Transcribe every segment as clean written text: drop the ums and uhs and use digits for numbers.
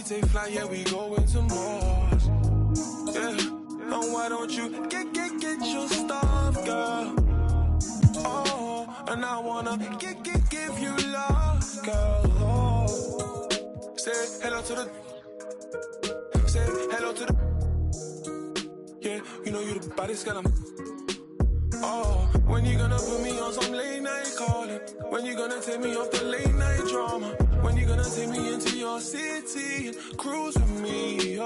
we take flight, yeah, we going to Mars. Yeah, and why don't you get your stuff, girl? Oh, and I wanna give you love, girl. Oh. Say hello to the, say hello to the, yeah, you know you the baddest girl. Oh, when you gonna put me on some late night calling? When you gonna take me off the late night drama? When you gonna take me into your city and cruise with me?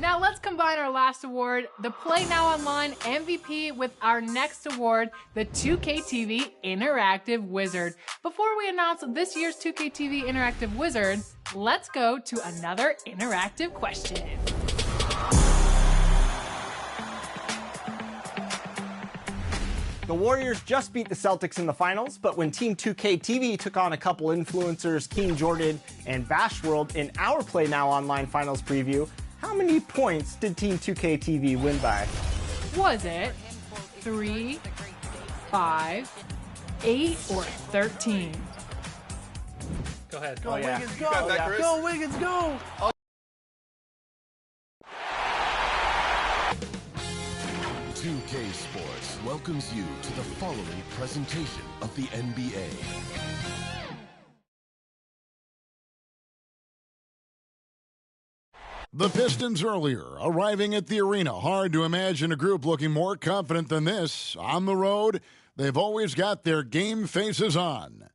Now let's combine our last award, the Play Now Online MVP, with our next award, the 2K TV Interactive Wizard. Before we announce this year's 2K TV Interactive Wizard, let's go to another interactive question. The Warriors just beat the Celtics in the finals, but when Team 2K TV took on a couple influencers, King Jordan and Bash World, in our Play Now Online finals preview, how many points did Team 2K TV win by? Was it 3, 5, 8, or 13? Go ahead. Go, Wiggins, go! got that, Chris? Go, Wiggins, go! 2K Sports welcomes you to the following presentation of the NBA. The Pistons earlier, arriving at the arena. Hard to imagine a group looking more confident than this. On the road, they've always got their game faces on.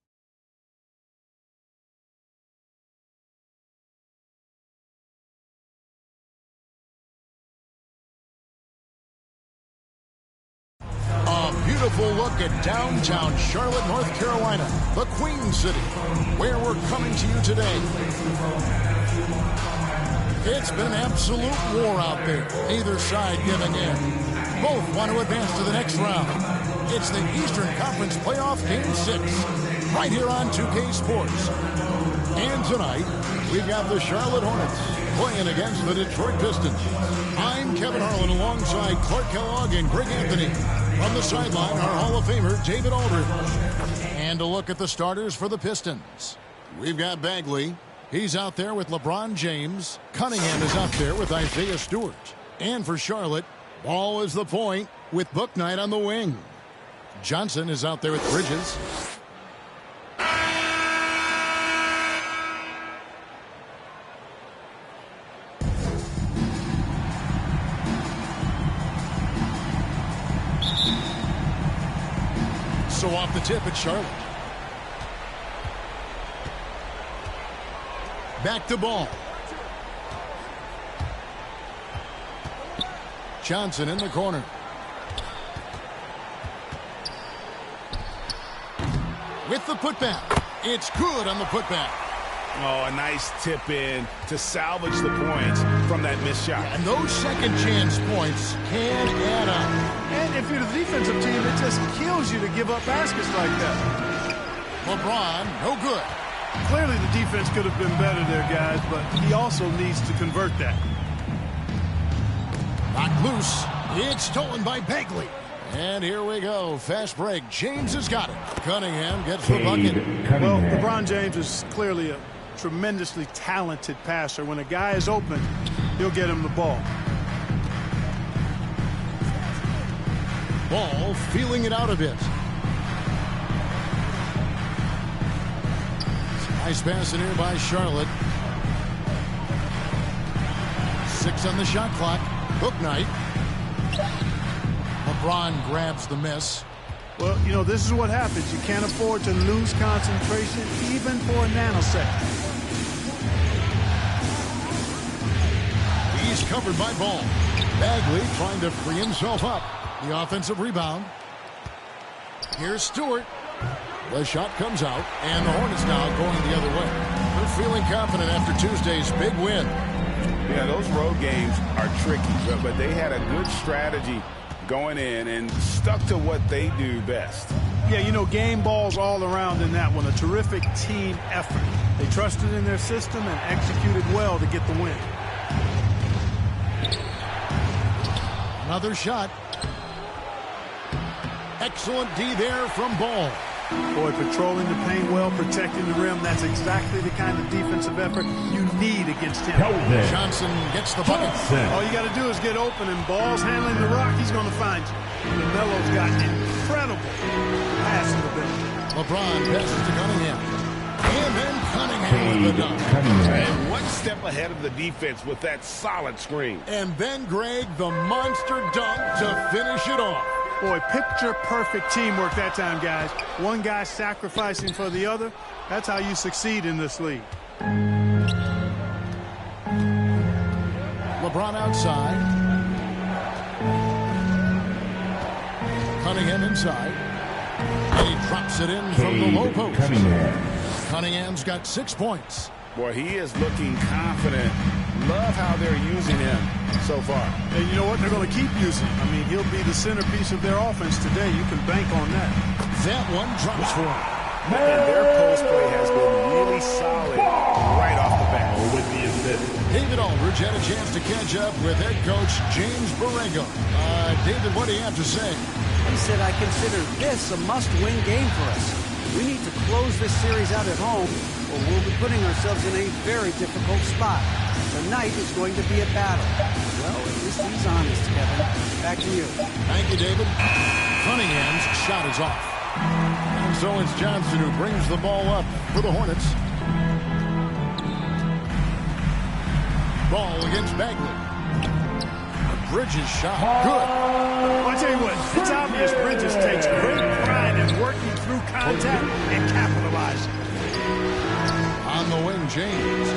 A beautiful look at downtown Charlotte, North Carolina, the Queen City, where we're coming to you today. It's been absolute war out there, neither side giving in. Both want to advance to the next round. It's the Eastern Conference Playoff Game 6, right here on 2K Sports. And tonight, we've got the Charlotte Hornets playing against the Detroit Pistons. I'm Kevin Harlan alongside Clark Kellogg and Greg Anthony. From the sideline, our Hall of Famer, David Aldridge. And a look at the starters for the Pistons. We've got Bagley. He's out there with LeBron James. Cunningham is out there with Isaiah Stewart. And for Charlotte, Ball is the point with Bouknight on the wing. Johnson is out there with Bridges. So off the tip at Charlotte. Back to Ball. Johnson in the corner. With the putback. It's good on the putback. Oh, a nice tip in to salvage the points from that missed shot. And those second chance points can add up. And if you're the defensive team, it just kills you to give up baskets like that. LeBron, no good. Clearly the defense could have been better there, guys, but he also needs to convert that. Knocked loose. It's stolen by Bagley. And here we go. Fast break. James has got it. Cunningham gets the bucket. Well, LeBron James is clearly a tremendously talented passer. When a guy is open, he'll get him the ball. Ball feeling it out a bit. Nice pass in here by Charlotte. 6 on the shot clock. Book night. LeBron grabs the miss. Well, you know, this is what happens. You can't afford to lose concentration even for a nanosecond. He's covered by Ball. Bagley trying to free himself up. The offensive rebound. Here's Stewart. The shot comes out, and the Hornets now going the other way. They're feeling confident after Tuesday's big win. Yeah, those road games are tricky, but they had a good strategy going in and stuck to what they do best. Yeah, you know, game balls all around in that one. A terrific team effort. They trusted in their system and executed well to get the win. Another shot. Excellent D there from Ball. Boy, patrolling the paint well, protecting the rim. That's exactly the kind of defensive effort you need against him. Johnson gets the bucket. All you got to do is get open, and Ball's handling the rock. He's going to find you. LaMelo's got incredible passing ability. LeBron passes to Cunningham. And then Cunningham with the dunk. And one step ahead of the defense with that solid screen. And then Greg, the monster dunk to finish it off. Boy, picture-perfect teamwork that time, guys. One guy sacrificing for the other. That's how you succeed in this league. LeBron outside. Cunningham inside. And he drops it in from the low post. Cunningham's got 6 points. Boy, he is looking confident. Love how they're using him so far. And you know what? They're going to keep using him. I mean, he'll be the centerpiece of their offense today. You can bank on that. That one drops for him. And their post play has been really solid right off the bat. With the assist. David Aldridge had a chance to catch up with head coach James Borrego. David, what do you have to say? He said, I consider this a must-win game for us. We need to close this series out at home, or we'll be putting ourselves in a very difficult spot. Tonight is going to be a battle. Well, at least he's honest, Kevin. Back to you. Thank you, David. Cunningham's shot is off. And so it's Johnson who brings the ball up for the Hornets. Ball against Bagley. Bridges shot. Good. Well, I tell you what, it's obvious Bridges takes great pride in working through contact and capitalizing. On the wing, James.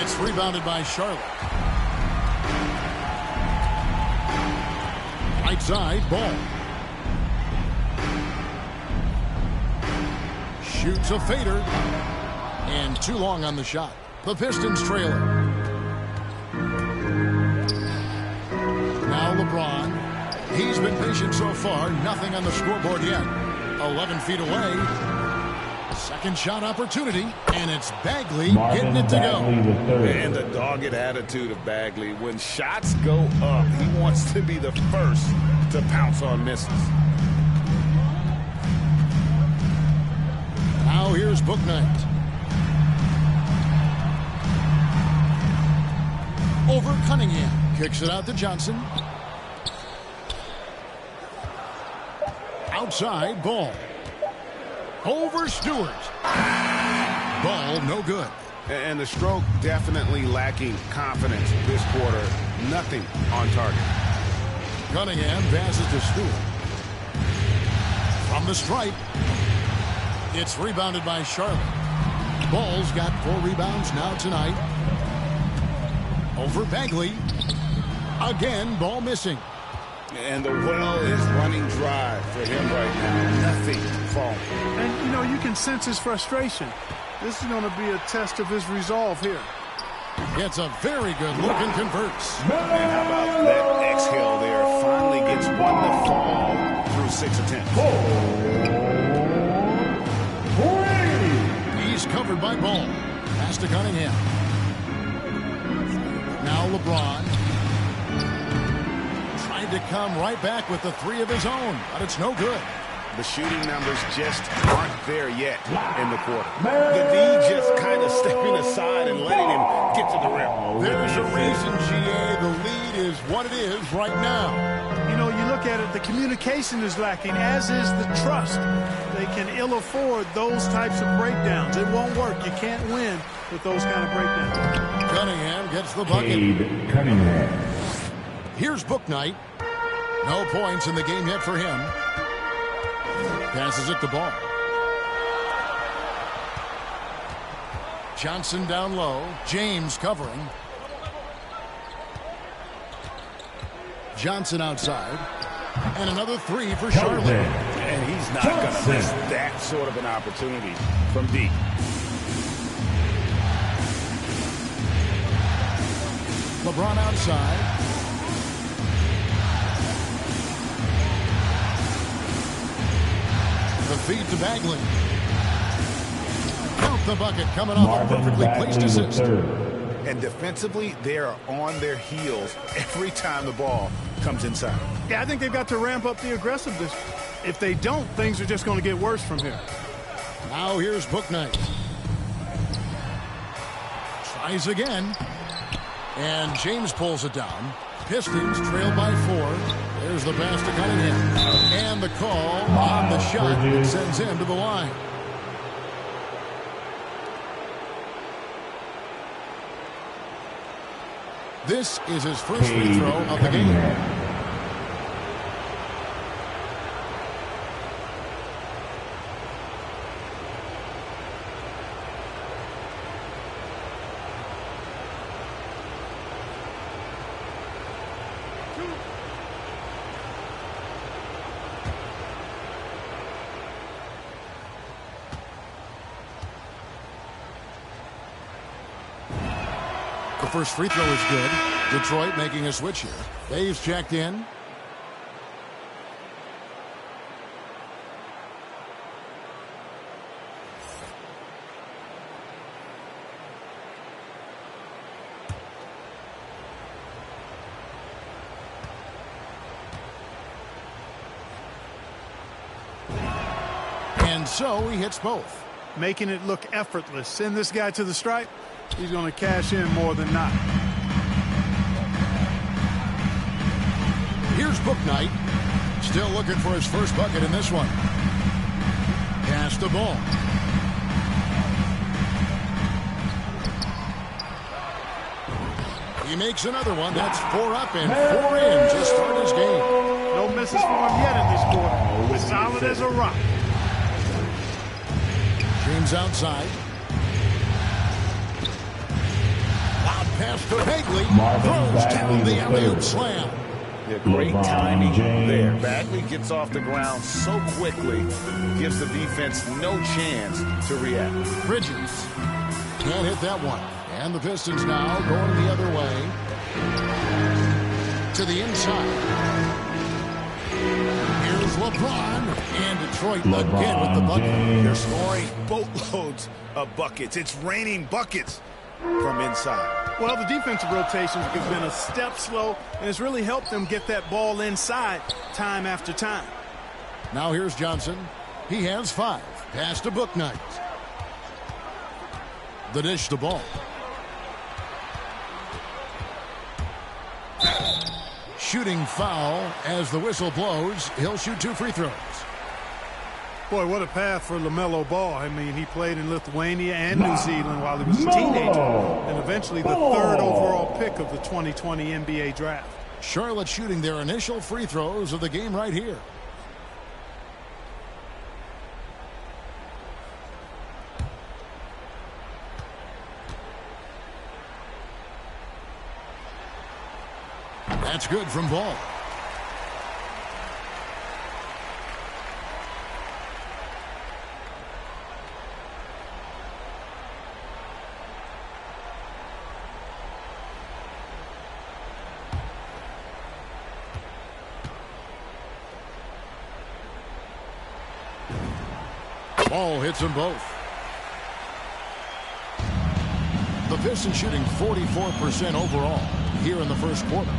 It's rebounded by Charlotte. Right side, Ball. Shoots a fader. And too long on the shot. The Pistons trailing. Now LeBron. He's been patient so far. Nothing on the scoreboard yet. 11 feet away. Second shot opportunity. And it's Bagley getting it to go. And the dogged attitude of Bagley. When shots go up, he wants to be the first to pounce on misses. Now here's Book Night. Over Cunningham. Kicks it out to Johnson. Outside, Ball. Over Stewart. Ball, no good. And the stroke definitely lacking confidence this quarter. Nothing on target. Cunningham passes to Stewart. From the stripe. It's rebounded by Charlotte. Ball's got 4 rebounds now tonight. Over Bagley. Again, Ball missing. And the well is running dry for him right now. Nothing falling. And, you know, you can sense his frustration. This is going to be a test of his resolve here. Gets a very good look and converts. And how about that exhale there? Finally gets one to fall through 6 attempts. He's covered by Ball. Pass to Cunningham. Now LeBron. Tried to come right back with the 3 of his own, but it's no good. The shooting numbers just aren't there yet in the quarter. The D just kind of stepping aside and letting him get to the rim. There's a reason, GA. The lead is what it is right now. You know, you look at it, the communication is lacking, as is the trust. They can ill afford those types of breakdowns. It won't work. You can't win with those kind of breakdowns. Cunningham gets the bucket. Cade Cunningham. Here's Book Knight. No points in the game yet for him. Passes it to Ball. Johnson down low. James covering. Johnson outside. And another three for Charlotte. And he's not going to miss that sort of an opportunity from deep. LeBron outside. The feed to Bagley. Count the bucket coming off a perfectly placed assist. And defensively, they are on their heels every time the ball comes inside. Yeah, I think they've got to ramp up the aggressiveness. If they don't, things are just going to get worse from here. Now here's Book Knight. Tries again. And James pulls it down. Pistons trail by 4. There's the pass to Cunningham. And the call on the shot that sends him to the line. This is his first free throw of the game. The first free throw is good. Detroit making a switch here. Dave's checked in. And so he hits both. Making it look effortless. Send this guy to the stripe. He's going to cash in more than not. Here's Book Knight. Still looking for his first bucket in this one. Pass the ball. He makes another one. That's 4 up and 4 in to start his game. No misses for him yet in this quarter. As solid as a rock. James outside. Loud pass to Bagley. Throws down the alley-oop slam. Yeah, great timing there. Bagley gets off the ground so quickly, gives the defense no chance to react. Bridges can't hit that one. And the Pistons now going the other way. To the inside. Here's LeBron. And Detroit again with the bucket. They're scoring boatloads of buckets. It's raining buckets from inside. Well, the defensive rotations have been a step slow, and it's really helped them get that ball inside time after time. Now here's Johnson. He has 5. Pass to Book Knight. The dish to Ball. Shooting foul as the whistle blows. He'll shoot 2 free throws. Boy, what a path for LaMelo Ball. I mean, he played in Lithuania and New Zealand while he was a teenager, and eventually the 3rd overall pick of the 2020 NBA draft. Charlotte shooting their initial free throws of the game right here. That's good from Ball. Ball hits them both. The Pistons shooting 44% overall here in the first quarter.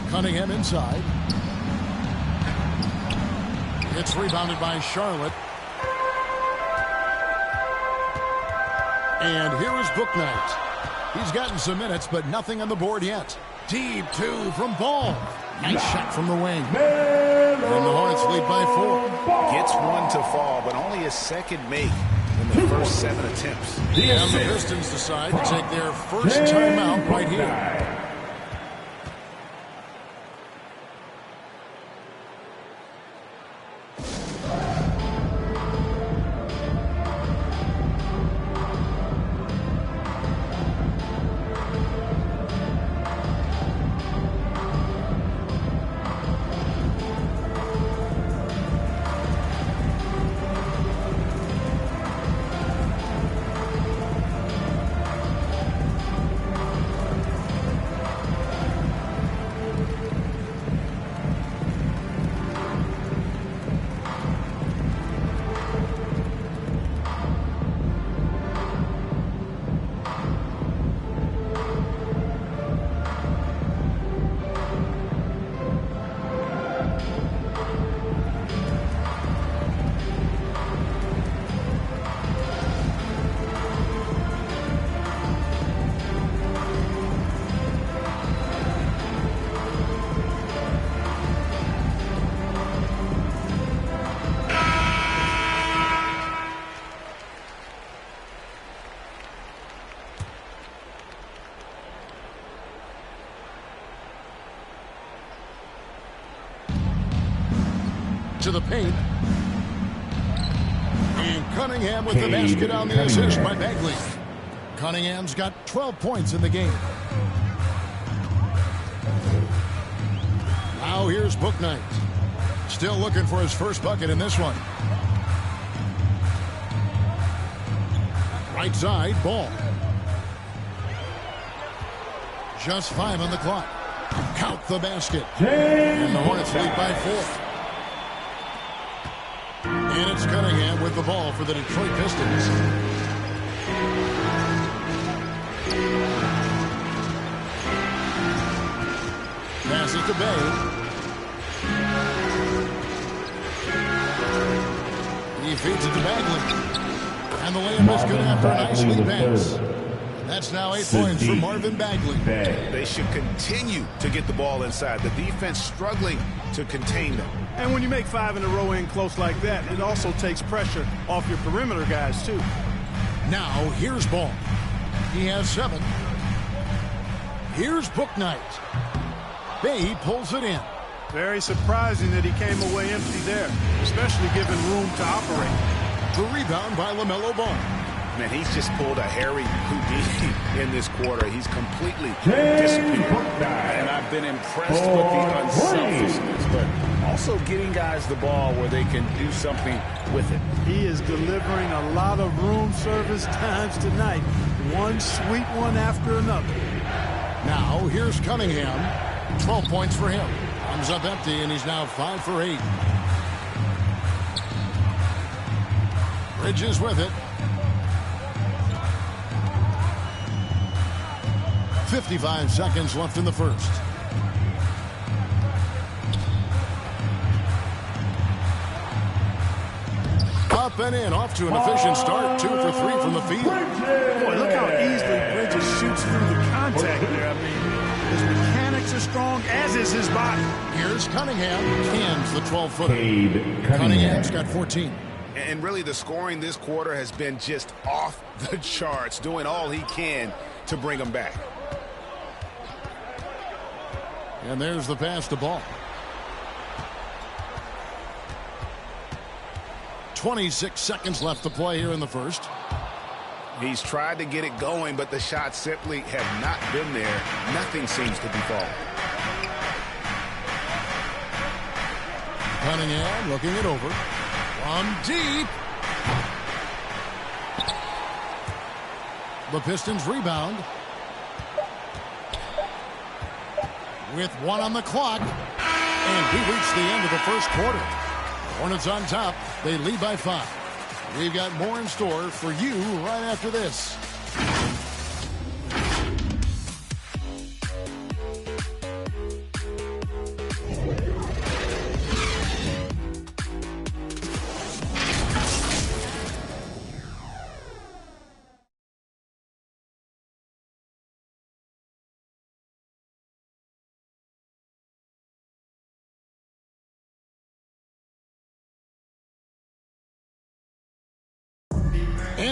Cunningham inside. It's rebounded by Charlotte. And here is Booknight. He's gotten some minutes, but nothing on the board yet. Deep two from Ball. Nice shot from the wing. And the Hornets lead by 4. Gets one to fall, but only a second make in the first 7 attempts. And the Pistons decide to take their first timeout right here. To the paint. And Cunningham with the basket on the assist by Bagley. Cunningham's got 12 points in the game. Now here's Booknight. Still looking for his first bucket in this one. Right side, Ball. Just 5 on the clock. Count the basket. And the Hornets lead by 4. And it's Cunningham with the ball for the Detroit Pistons. Pass it to Bay. He feeds it to Bagley. And the layup is good after a nice lead pass. That's now 8 points for Marvin Bagley. They should continue to get the ball inside. The defense struggling to contain them. And when you make 5 in a row in close like that, it also takes pressure off your perimeter guys, too. Now, here's Ball. He has 7. Here's Booknight. Bay pulls it in. Very surprising that he came away empty there, especially given room to operate. The rebound by LaMelo Ball. Man, he's just pulled a Harry Houdini in this quarter. He's completely disappeared. And I've been impressed with the unselfishness, but also getting guys the ball where they can do something with it. He is delivering a lot of room service times tonight. One sweet one after another. Now, here's Cunningham. 12 points for him. Comes up empty, and he's now 5 for 8. Bridges with it. 55 seconds left in the first. Up and in, off to an efficient start. 2 for 3 from the field. Boy, look how easily Bridges shoots through the contact there. I mean, his mechanics are strong, as is his body. Here's Cunningham. Cans the 12-footer. Cunningham's got 14. And really, the scoring this quarter has been just off the charts, doing all he can to bring them back. And there's the pass to Ball. 26 seconds left to play here in the first. He's tried to get it going, but the shots simply have not been there. Nothing seems to be falling. Cunningham looking it over. From deep. The Pistons rebound. With 1 on the clock. And we reach the end of the first quarter. Hornets on top. They lead by 5. We've got more in store for you right after this.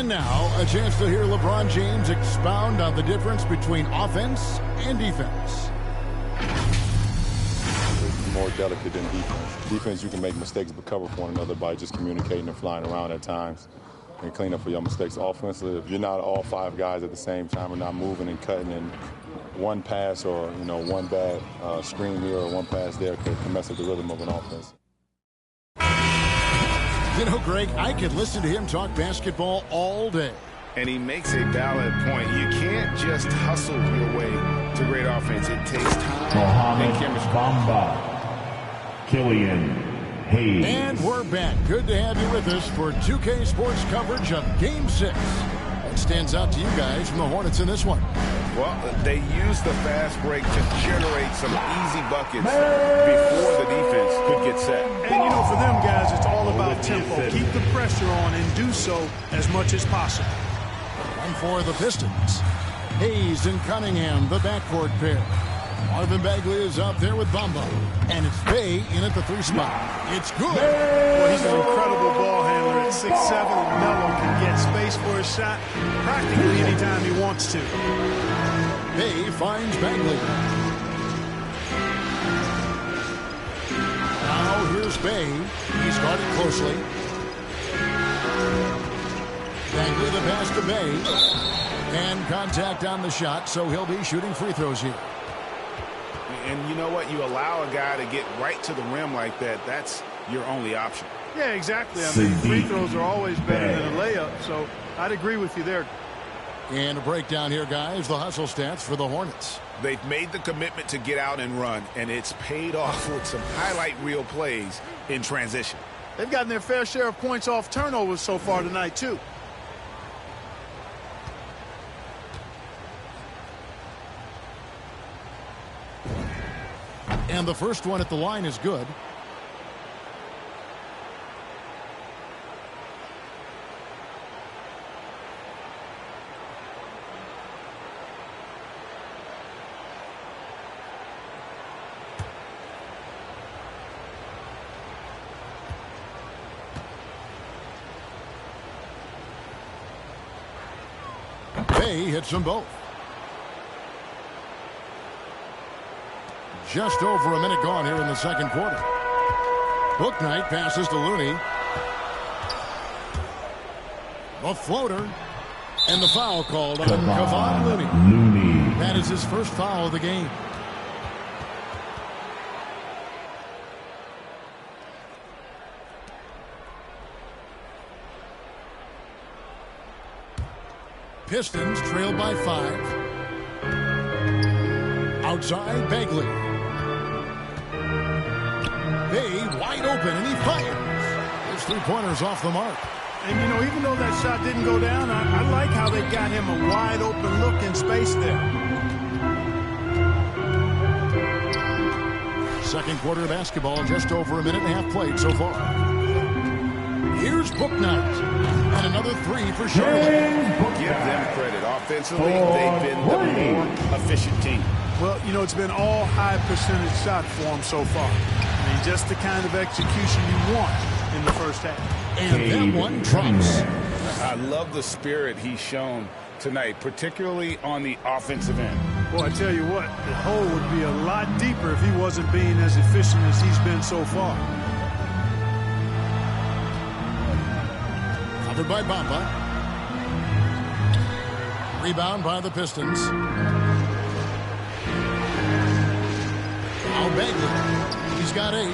And now, a chance to hear LeBron James expound on the difference between offense and defense. It's more delicate than defense. Defense, you can make mistakes but cover for one another by just communicating and flying around at times and clean up for your mistakes. Offensively, if you're not all five guys at the same time or not moving and cutting, and one pass or one bad screen here or one pass there can mess up the rhythm of an offense. Greg, I could listen to him talk basketball all day. And he makes a valid point. You can't just hustle your way to great offense. It takes time and chemistry. Killian Hayes. And we're back. Good to have you with us for 2K Sports coverage of Game 6. What stands out to you guys from the Hornets in this one? Well, they used the fast break to generate some easy buckets before the defense could get set. And, for them guys, it's all about tempo. Keep the pressure on and do so as much as possible. And for the Pistons, Hayes and Cunningham, the backcourt pair. Marvin Bagley is out there with Bamba. And it's Bay in at the 3 spot. It's good. Well, he's an incredible ball handler at 6'7". Melo can get space for a shot practically anytime he wants to. Bay finds Bagley. Now here's Bay. He's guarded closely. Bagley the pass to Bay. And contact on the shot, so he'll be shooting free throws here. And you know what? You allow a guy to get right to the rim like that, that's your only option. Yeah, exactly. I mean, free throws are always better than a layup, so I'd agree with you there. And a breakdown here, guys, the hustle stats for the Hornets. They've made the commitment to get out and run, and it's paid off with some highlight reel plays in transition. They've gotten their fair share of points off turnovers so far tonight, too. And the first one at the line is good. Bay hits them both. Just over a minute gone here in the second quarter. Bouknight passes to Looney. The floater. And the foul called on Kevon Looney. That is his first foul of the game. Pistons trail by 5. Outside, Bagley. Bay wide open, and he fires. His 3-pointers off the mark. And, even though that shot didn't go down, I like how they got him a wide open look in space there. Second quarter of basketball, just over a minute and a half played so far. Here's Bouknight. And another 3 for Charlotte. Give them credit. Offensively, they've been the more efficient team. Well, it's been all high percentage shots for them so far. I mean, just the kind of execution you want in the first half. And that one drops. I love the spirit he's shown tonight, particularly on the offensive end. Well, I tell you what, the hole would be a lot deeper if he wasn't being as efficient as he's been so far. Covered by Bamba. Rebound by the Pistons. Now Bagley. He's got 8.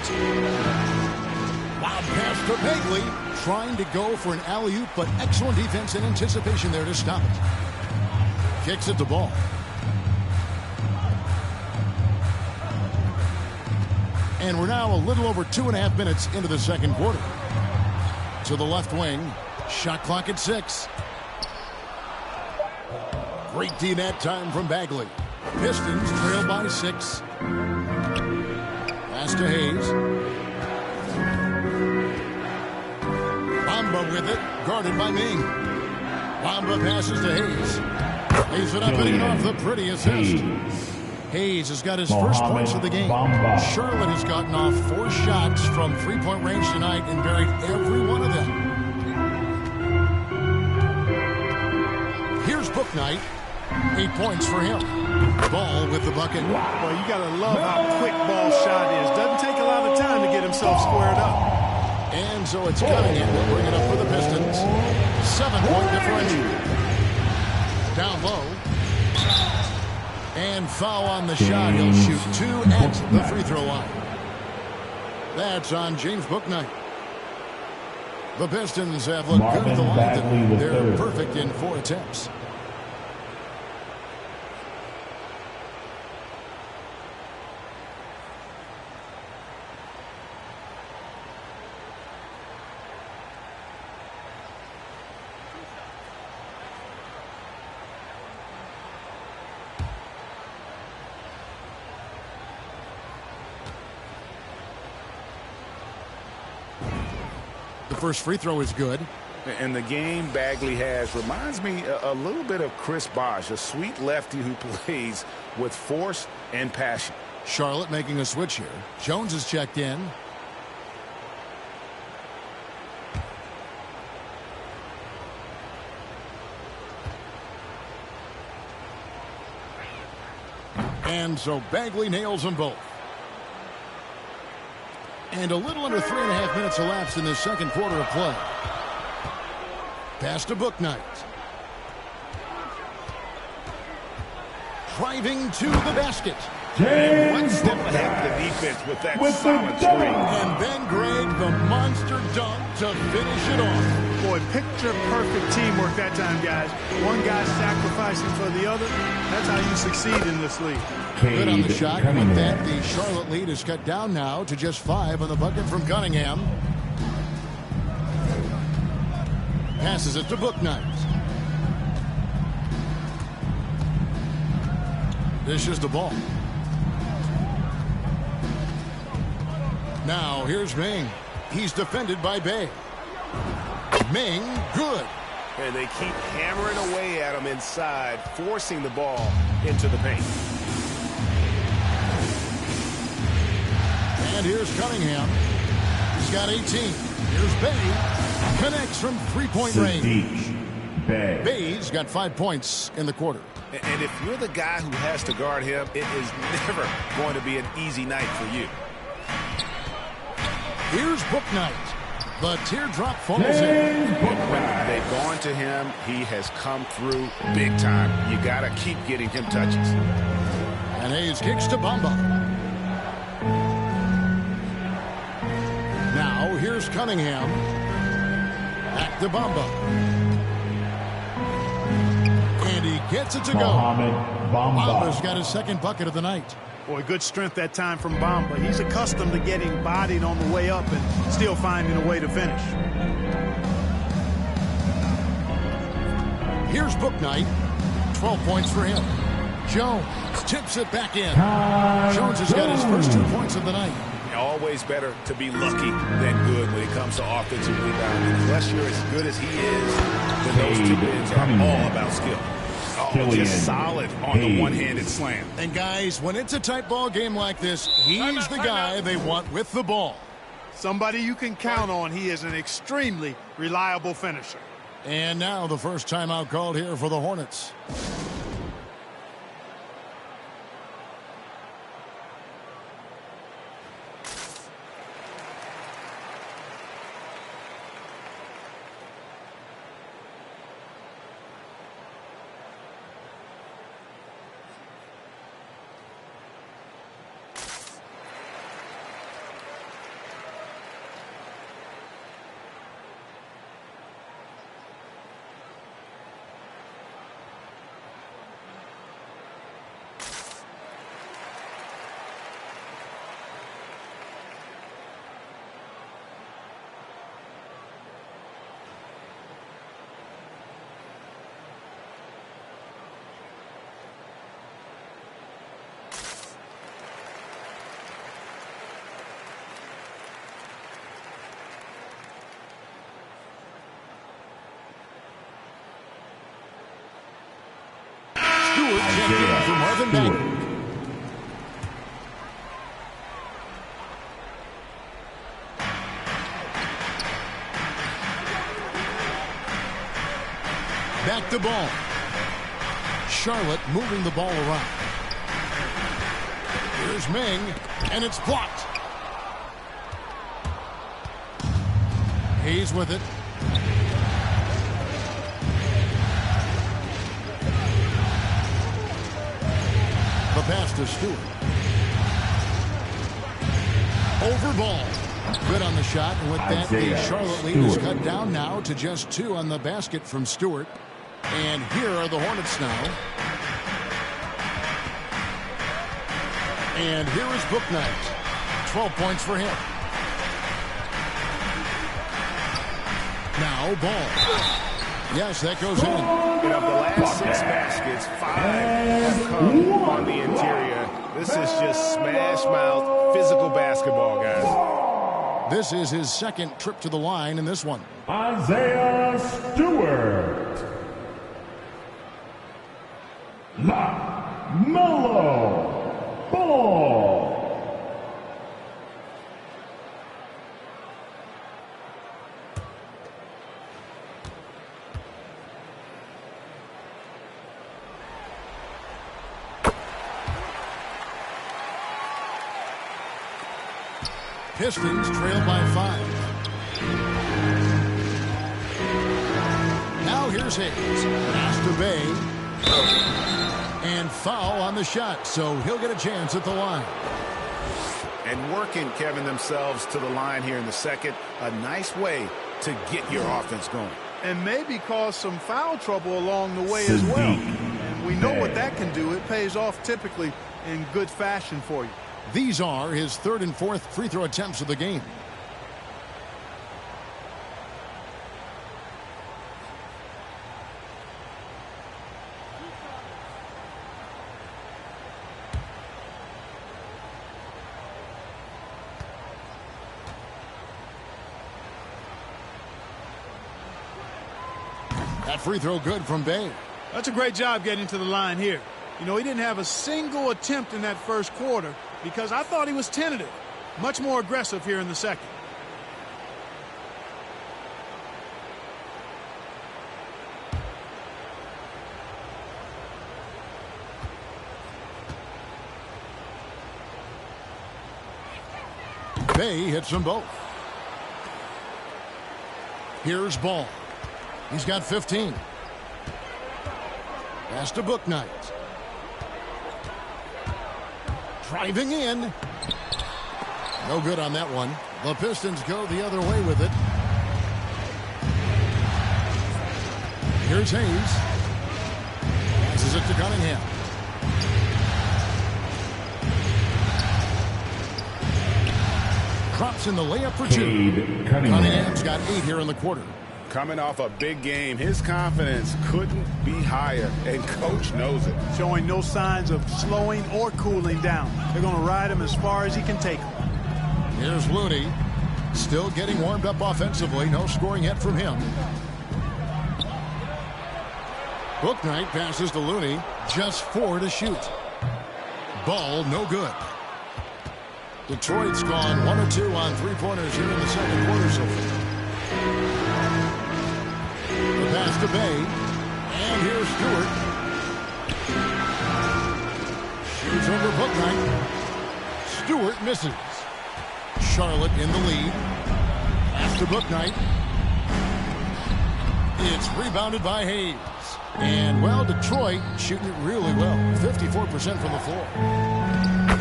Wild pass to Bagley. Trying to go for an alley-oop, but excellent defense and anticipation there to stop it. Kicks at the ball. And we're now a little over 2.5 minutes into the second quarter. To the left wing. Shot clock at 6. Great D that time from Bagley. Pistons trail by 6. Pass to Hayes. Bamba with it, guarded by Ming. Bamba passes to Hayes. Lays it up and in off the pretty assist. Hayes has got his first points of the game. Charlotte has gotten off 4 shots from 3-point range tonight and buried every one of them. Booknight. 8 points for him. Ball with the bucket. Well, you got to love how quick ball shot is. Doesn't take a lot of time to get himself squared up. And so it's Cunningham will bring it up for the Pistons. 7-point differential. Down low. And foul on the shot. He'll shoot 2 at the free throw line. That's on James Booknight. The Pistons have looked good at the line. They're perfect in 4 attempts. First free throw is good. And the game Bagley has reminds me a little bit of Chris Bosh, a sweet lefty who plays with force and passion. Charlotte making a switch here. Jones is checked in. And so Bagley nails them both. And a little under 3.5 minutes elapsed in the second quarter of play. Pass to Booknight. Driving to the basket. One step ahead of the defense with that solid three. And then Greg, the monster dunk to finish it off. Boy, picture perfect teamwork that time, guys. One guy sacrificing for the other. That's how you succeed in this league. Good on the shot. With that, the Charlotte lead is cut down now to just 5 on the bucket from Cunningham. Passes it to Booknight. Dishes the ball. Now here's Ming. He's defended by Bay. Ming, good. And they keep hammering away at him inside, forcing the ball into the paint. And here's Cunningham. He's got 18. Here's Bay. Connects from 3-point range. Bay's got 5 points in the quarter. And if you're the guy who has to guard him, it is never going to be an easy night for you. Here's Booknight. The teardrop falls in. When they've gone to him, he has come through big time. You got to keep getting him touches. And Hayes kicks to Bamba. Now here's Cunningham. Back to Bamba. And he gets it to go. Bamba's got his second bucket of the night. Boy, good strength that time from Bamba. He's accustomed to getting bodied on the way up and still finding a way to finish. Here's Booknight. 12 points for him. Jones tips it back in. Jones has got his first 2 points of the night. Always better to be lucky than good when it comes to offensive rebounding. Unless you're as good as he is, then those two ends are all about skill. Oh, just solid on the one-handed slam. And guys, when it's a tight ball game like this, he's the guy they want with the ball. Somebody you can count on. He is an extremely reliable finisher. And now the first timeout called here for the Hornets. For Marvin Bagley. Back to ball. Charlotte moving the ball around. Here's Ming, and it's blocked. Hayes with it. The pass to Stewart. Over ball. Good on the shot, and with that, the Charlotte lead is cut down now to just 2 on the basket from Stewart. And here are the Hornets now. And here is Bouknight. 12 points for him. Now ball. Yes, that goes in. You know, the last 6 baskets, 5 have come on the interior. This is just smash mouth physical basketball, guys. This is his second trip to the line in this one. Isaiah Stewart. LaMelo Ball. Pistons trail by 5. Now here's Hayes. Pass to Bay. And foul on the shot, so he'll get a chance at the line. And working, Kevin, themselves to the line here in the second. A nice way to get your offense going. And maybe cause some foul trouble along the way as well. And we know what that can do. It pays off typically in good fashion for you. These are his 3rd and 4th free throw attempts of the game. That free throw good from Bay. That's a great job getting to the line here. You know, he didn't have a single attempt in that first quarter because I thought he was tentative. Much more aggressive here in the second. Bay hits them both. Here's Ball. He's got 15. Pass to Bouknight. Driving in. No good on that one. The Pistons go the other way with it. Here's Hayes. Passes it to Cunningham. Drops in the layup for 2. Cunningham's got 8 here in the quarter. Coming off a big game, his confidence couldn't be higher, and Coach knows it. Showing no signs of slowing or cooling down. They're going to ride him as far as he can take him. Here's Looney. Still getting warmed up offensively. No scoring yet from him. Bouknight passes to Looney. Just 4 to shoot. Ball no good. Detroit's gone 1 or 2 on 3-pointers here in the second quarter so far. The pass to Bay. And here's Stewart. Shoots over Bouknight. Stewart misses. Charlotte in the lead. Pass to Bouknight. It's rebounded by Hayes. And, well, Detroit shooting it really well. 54% from the floor.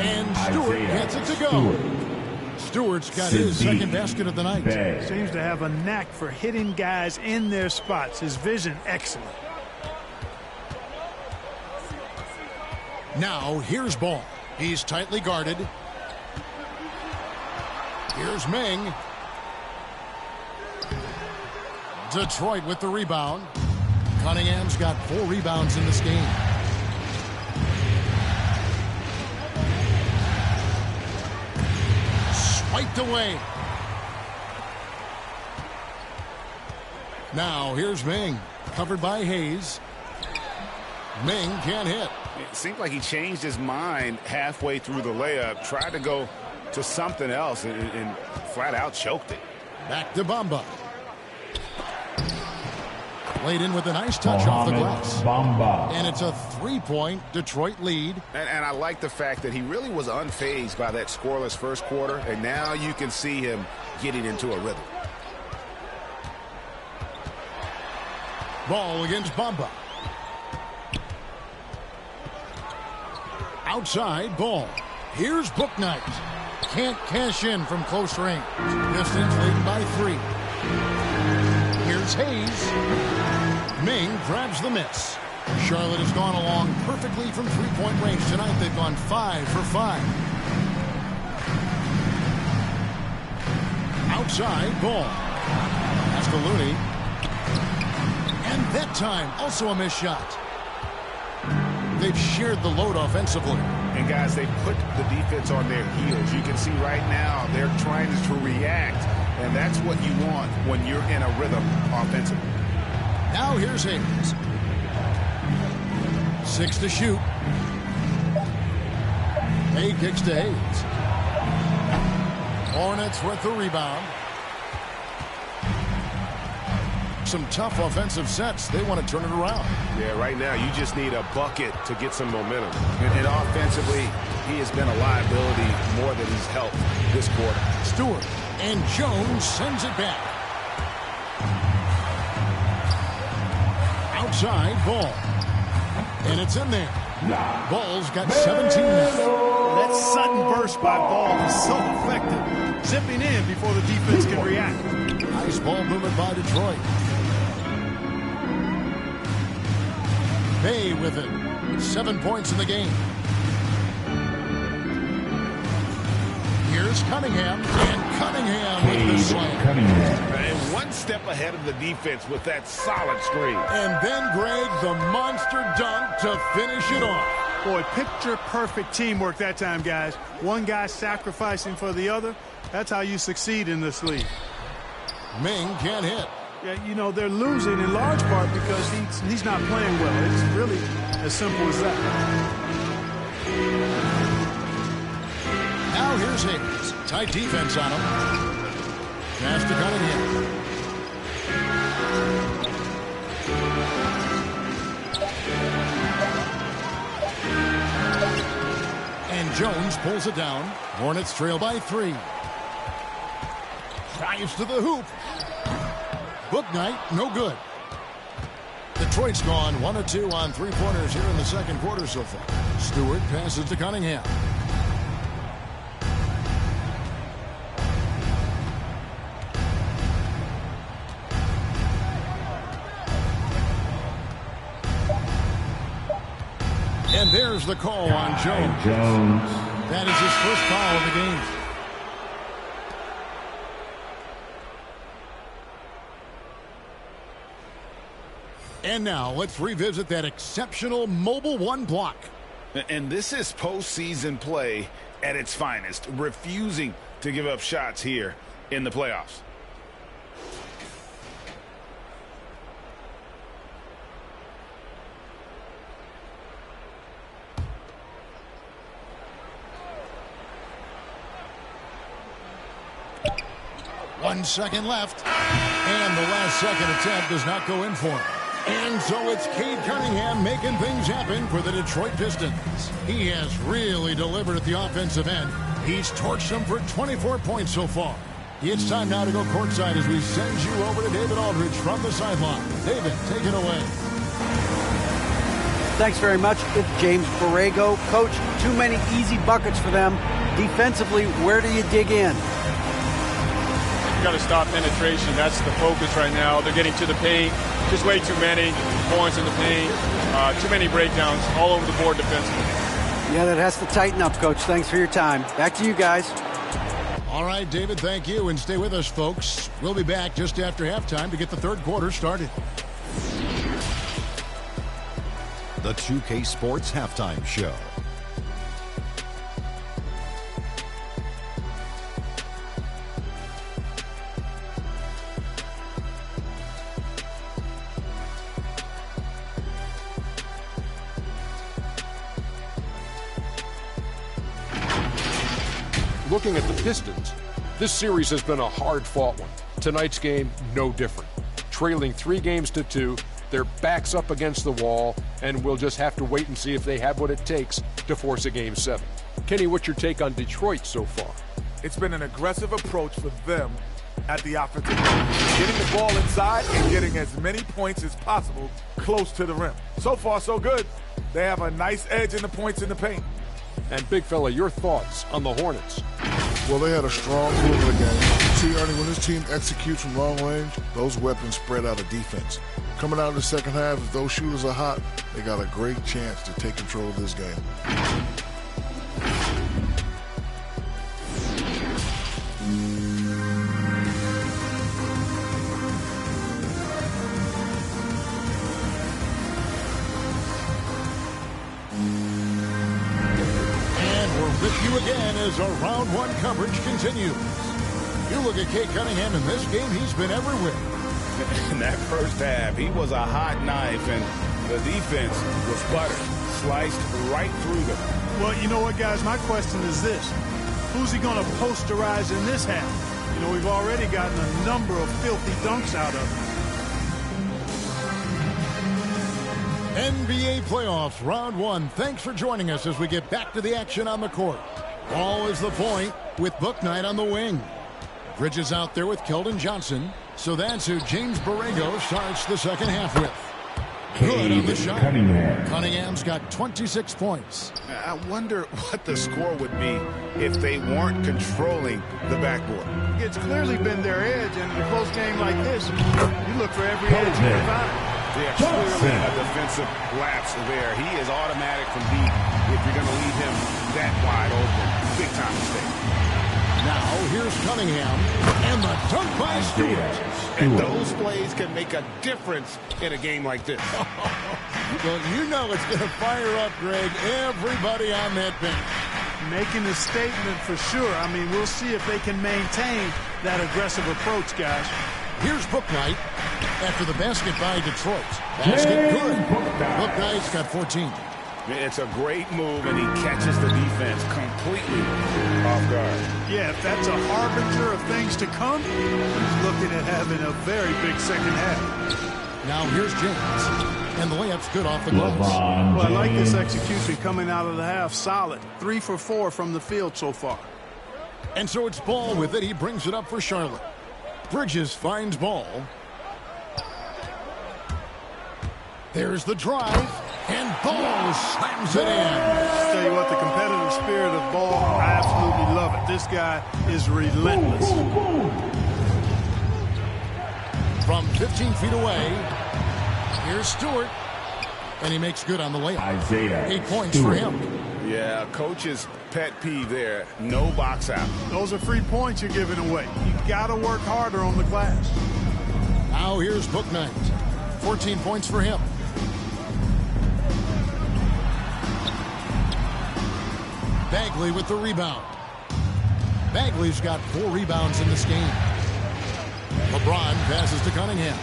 And Stewart gets it to go. Stewart's got his second basket of the night. Seems to have a knack for hitting guys in their spots. His vision, excellent. Now, here's Ball. He's tightly guarded. Here's Ming. Detroit with the rebound. Cunningham's got 4 rebounds in this game. Swiped away. Now, here's Ming. Covered by Hayes. Ming can't hit. It seemed like he changed his mind halfway through the layup, tried to go to something else, and flat out choked it. Back to Bamba. Laid in with a nice touch off the glass. Bamba. And it's a 3-point Detroit lead. And I like the fact that he really was unfazed by that scoreless first quarter, and now you can see him getting into a rhythm. Ball against Bamba. Outside ball. Here's Bouknight. Can't cash in from close range. Pistons leading by 3. Here's Hayes. Ming grabs the miss. Charlotte has gone along perfectly from three-point range tonight. They've gone 5 for 5. Outside ball. Ascaluni. And that time, also a missed shot. They've shared the load offensively. And guys, they put the defense on their heels. You can see right now they're trying to react, and that's what you want when you're in a rhythm offensively. Now here's Hayes. 6 to shoot. Hay kicks to Hayes. Hornets with the rebound. Some tough offensive sets. They want to turn it around. Yeah, right now you just need a bucket to get some momentum. And offensively, he has been a liability more than he's helped this quarter. Stewart and Jones sends it back. Outside ball. And it's in there. Ball's got 17 now. That sudden burst by Ball is so effective. Zipping in before the defense can react. Nice ball movement by Detroit. Bay with it. 7 points in the game. Here's Cunningham. And Cunningham with the slam. And one step ahead of the defense with that solid screen. And then Greg, the monster dunk to finish it off. Boy, picture-perfect teamwork that time, guys. One guy sacrificing for the other. That's how you succeed in this league. Ming can't hit. Yeah, you know, they're losing in large part because he's not playing well. It's really as simple as that. Now here's Hayes. Tight defense on him. Pass to Cunningham. And Jones pulls it down. Hornets trail by 3. Drives to the hoop. Bouknight, no good. Detroit's gone 1 of 2 on 3-pointers here in the second quarter so far. Stewart passes to Cunningham. And there's the call on Jones. That is his first foul of the game. And now let's revisit that exceptional Mobile One block. And this is postseason play at its finest, refusing to give up shots here in the playoffs. One second left. And the last second attempt does not go in for him. And so it's Cade Cunningham making things happen for the Detroit Pistons. He has really delivered at the offensive end. He's torched them for 24 points so far. It's time now to go courtside as we send you over to David Aldridge from the sideline. David, take it away. Thanks very much. It's James Borrego. Coach, too many easy buckets for them. Defensively, where do you dig in? You've got to stop penetration. That's the focus right now. They're getting to the paint. Just way too many points in the paint. Too many breakdowns all over the board defensively. Yeah, that has to tighten up, Coach. Thanks for your time. Back to you guys. All right, David, thank you. And stay with us, folks. We'll be back just after halftime to get the third quarter started. The 2K Sports Halftime Show. Looking at the Pistons, this series has been a hard-fought one. Tonight's game, no different. Trailing 3 games to 2, their backs up against the wall, and we'll just have to wait and see if they have what it takes to force a Game 7. Kenny, what's your take on Detroit so far? It's been an aggressive approach for them at the offensive end, getting the ball inside and getting as many points as possible close to the rim. So far, so good. They have a nice edge in the points in the paint. And big fella, your thoughts on the Hornets? Well, they had a strong move of the game. See, Ernie, when this team executes from long range, those weapons spread out of defense. Coming out of the second half, if those shooters are hot, they got a great chance to take control of this game. With you again as our round one coverage continues. You look at Kate Cunningham in this game, he's been everywhere. In that first half, he was a hot knife, and the defense was butter, sliced right through them. Well, you know what, guys? My question is this. Who's he going to posterize in this half? You know, we've already gotten a number of filthy dunks out of him. NBA playoffs, round one. Thanks for joining us as we get back to the action on the court. Ball is the point with Bouknight on the wing. Bridges out there with Keldon Johnson. So that's who James Borrego starts the second half with. Good on the shot. Cunningham's got 26 points. I wonder what the score would be if they weren't controlling the backboard. It's clearly been their edge, and in a close game like this, you look for every edge you can find. Yeah, clearly a defensive lapse there. He is automatic from deep if you're going to leave him that wide open. Big time mistake. Now here's Cunningham and the dunk by Stewart. And those plays can make a difference in a game like this. Well, you know it's going to fire up, Greg, everybody on that bench. Making a statement for sure. I mean, we'll see if they can maintain that aggressive approach, guys. Here's Bouknight after the basket by Detroit. Basket good. Bouknight's got 14. It's a great move, and he catches the defense completely off guard. Yeah, if that's a harbinger of things to come, he's looking at having a very big second half. Now here's James, and the layup's good off the glass. Well, I like this execution coming out of the half. Solid. 3 for 4 from the field so far. And so it's Ball with it. He brings it up for Charlotte. Bridges finds Ball. There's the drive, and Ball slams it in. I'll tell you what, the competitive spirit of Ball, I absolutely love it. This guy is relentless. From 15 feet away, here's Stewart, and he makes good on the layup. 8 points for him. Yeah, coach's pet peeve there, no box out. Those are free points you're giving away. You got to work harder on the glass. Now here's Bouknight. 14 points for him. Bagley with the rebound. Bagley's got 4 rebounds in this game. LeBron passes to Cunningham.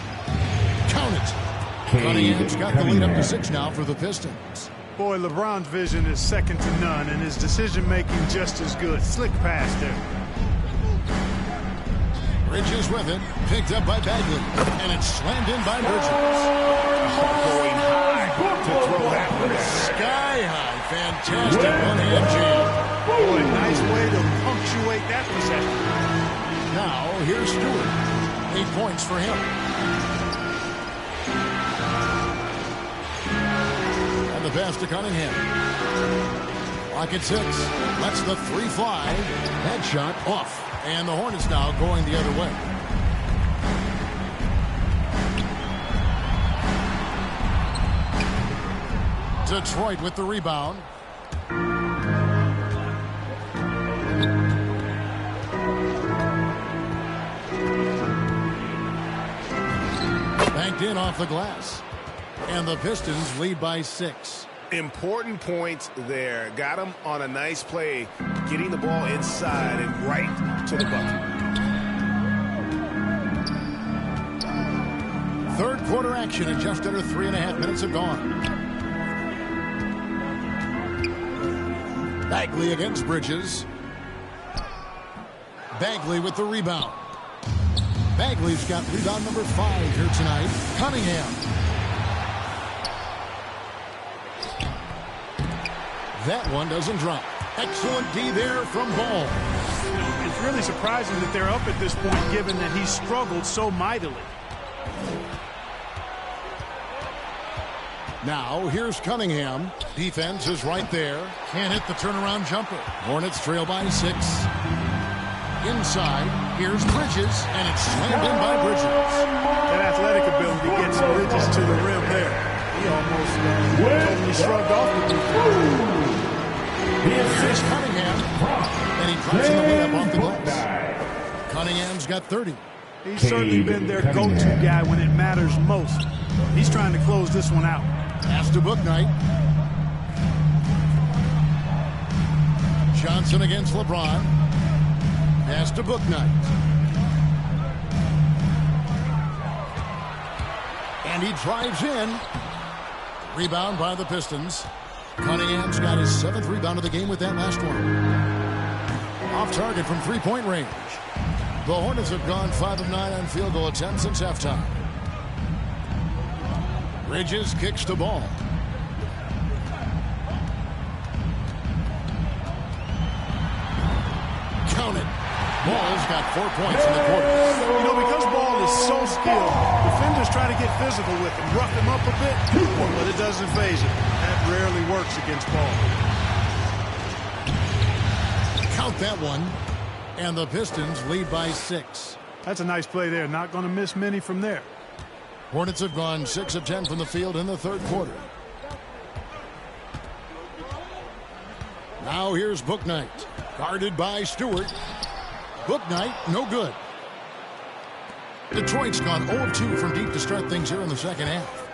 Count it. Cunningham's got the lead up to 6 now for the Pistons. Boy, LeBron's vision is second to none, and his decision-making just as good. Slick pass there. Bridges with it. Picked up by Bagley. And it's slammed in by Bridges. Going high to throw that one down. Sky high. Fantastic one-hand jam. Boy, nice way to punctuate that possession. Now, here's Stewart. 8 points for him. And the pass to Cunningham. Clock at 6. Lets the 3 fly. That shot off. And the Hornets now going the other way. Detroit with the rebound. Banked in off the glass. And the Pistons lead by 6. Important points there. Got him on a nice play, getting the ball inside and right to the bucket. Third quarter action and just under 3.5 minutes have gone. Bagley against Bridges. Bagley with the rebound. Bagley's got rebound number 5 here tonight. Cunningham. That one doesn't drop. Excellent D there from Ball. It's really surprising that they're up at this point, given that he struggled so mightily. Now, here's Cunningham. Defense is right there. Can't hit the turnaround jumper. Hornets trail by 6. Inside, here's Bridges, and it's slammed in by Bridges. That athletic ability gets Bridges to the rim there. He almost totally shrugged off the defense. Here's Cunningham, and he drops in the layup off the glass. Cunningham's got 30. He's certainly been their go-to guy when it matters most. He's trying to close this one out. Pass to Bouknight. Johnson against LeBron. Pass to Bouknight. And he drives in. Rebound by the Pistons. Cunningham's got his 7th rebound of the game with that last one. Off target from three-point range. The Hornets have gone 5 of 9 on field goal attempts since halftime. Bridges kicks the ball. Count it. Ball's got 4 points in the quarter. You know, because Ball is so skilled, defenders try to get physical with him, rough him up a bit, but it doesn't faze him. That rarely works against Ball. Count that one. And the Pistons lead by 6. That's a nice play there. Not going to miss many from there. Hornets have gone 6 of 10 from the field in the third quarter. Now here's Bouknight. Guarded by Stewart. Bouknight, no good. Detroit's gone 0 of 2 from deep to start things here in the second half.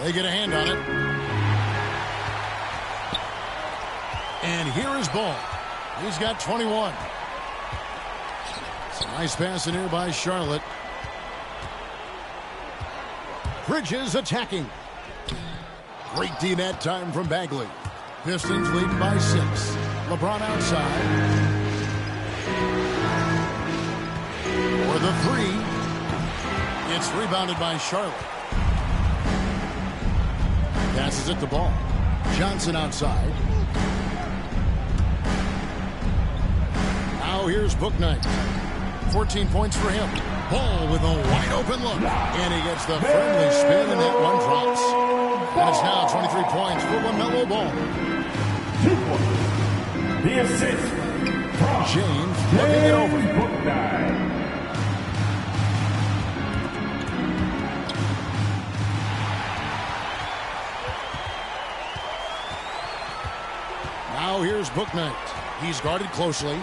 They get a hand on it. And here is Ball. He's got 21. It's a nice pass in here by Charlotte. Bridges attacking. Great D that time from Bagley. Pistons lead by 6. LeBron outside. For the 3. It's rebounded by Charlotte. Passes it to Ball. Johnson outside. Now here's Bouknight. 14 points for him. Ball with a wide open look. And he gets the friendly spin, and that one drops. And it's now 23 points for LaMelo Ball. 2 points. The assist from James looking it over. Bouknight. Now here's Bouknight. He's guarded closely.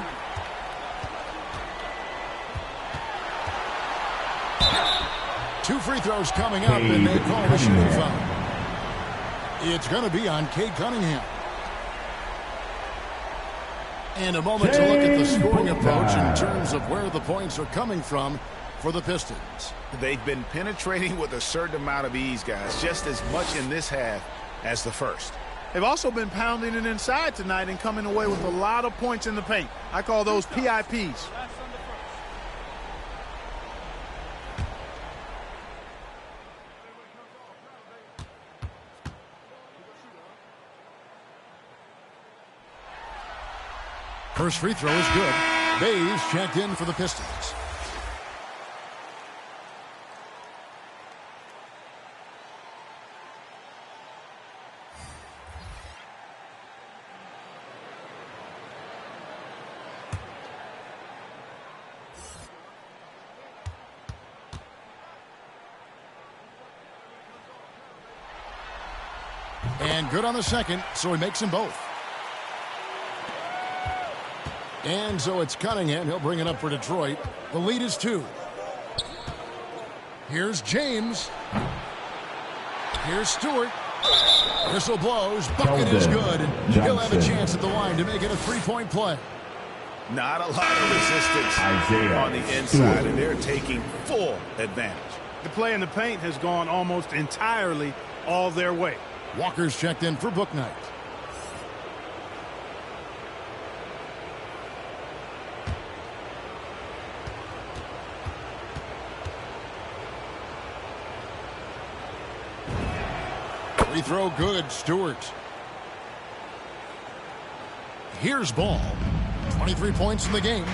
Two free throws coming up, and they call the shooting foul. It's going to be on Cade Cunningham. And a moment to look at the scoring approach in terms of where the points are coming from for the Pistons. They've been penetrating with a certain amount of ease, guys, just as much in this half as the first. They've also been pounding it inside tonight and coming away with a lot of points in the paint. I call those PIPs. First free throw is good. Bays checked in for the Pistons. And good on the second, so he makes them both. And so it's Cunningham. He'll bring it up for Detroit. The lead is 2. Here's James. Here's Stewart. Whistle blows. Bucket is good. He'll have a chance at the line to make it a 3-point play. Not a lot of resistance on the inside, and they're taking full advantage. The play in the paint has gone almost entirely all their way. Walker's checked in for Bouknight. Free throw good, Stewart. Here's Ball. 23 points in the game.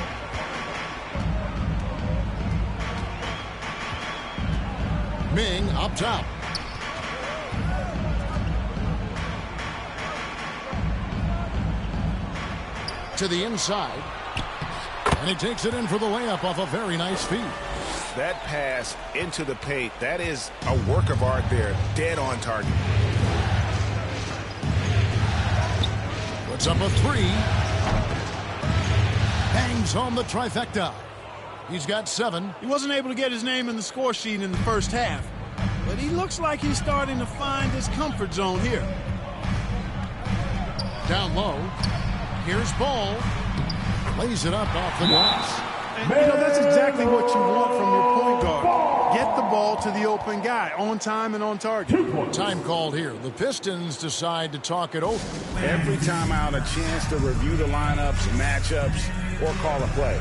Ming up top. To the inside. And he takes it in for the layup off a very nice feed. That pass into the paint, that is a work of art there. Dead on target. Puts up a three. Hangs on the trifecta. He's got 7. He wasn't able to get his name in the score sheet in the first half, but he looks like he's starting to find his comfort zone here. Down low. Here's Ball. Lays it up off the glass. And, that's exactly what you want from your point guard. Get the ball to the open guy on time and on target. Time called here. The Pistons decide to talk it over. Every timeout, a chance to review the lineups, matchups, or call a play.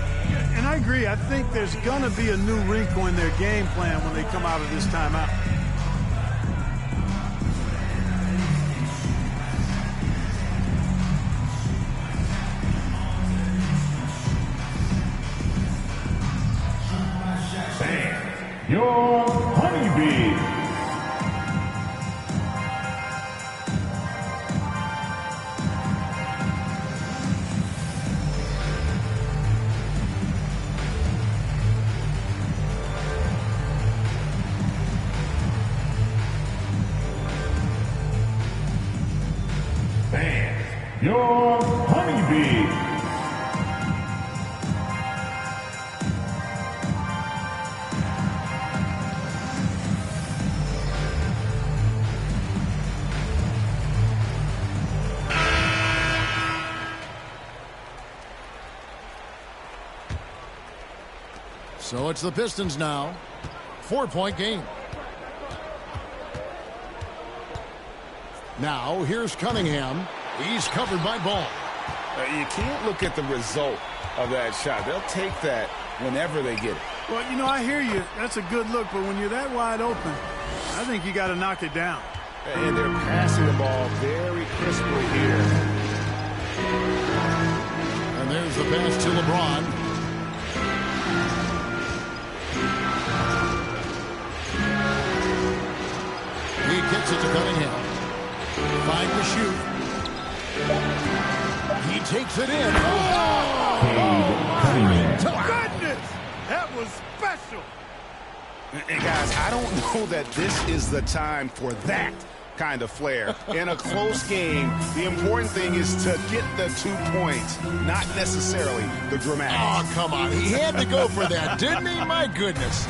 And I agree. I think there's going to be a new wrinkle in their game plan when they come out of this timeout. Your honeybee. Fans, your honeybee. So it's the Pistons now. 4-point game. Now here's Cunningham. He's covered by Ball. You can't look at the result of that shot. They'll take that whenever they get it. Well, I hear you. That's a good look, but when you're that wide open, I think you got to knock it down. And they're passing the ball very crisply here. And there's the pass to LeBron. He gets it to Cunningham. 5 to shoot. He takes it in. Goodness! That was special. And guys, I don't know that this is the time for that kind of flair. In a close game, the important thing is to get the 2 points, not necessarily the dramatics. Oh, come on. He had to go for that, didn't he? My goodness.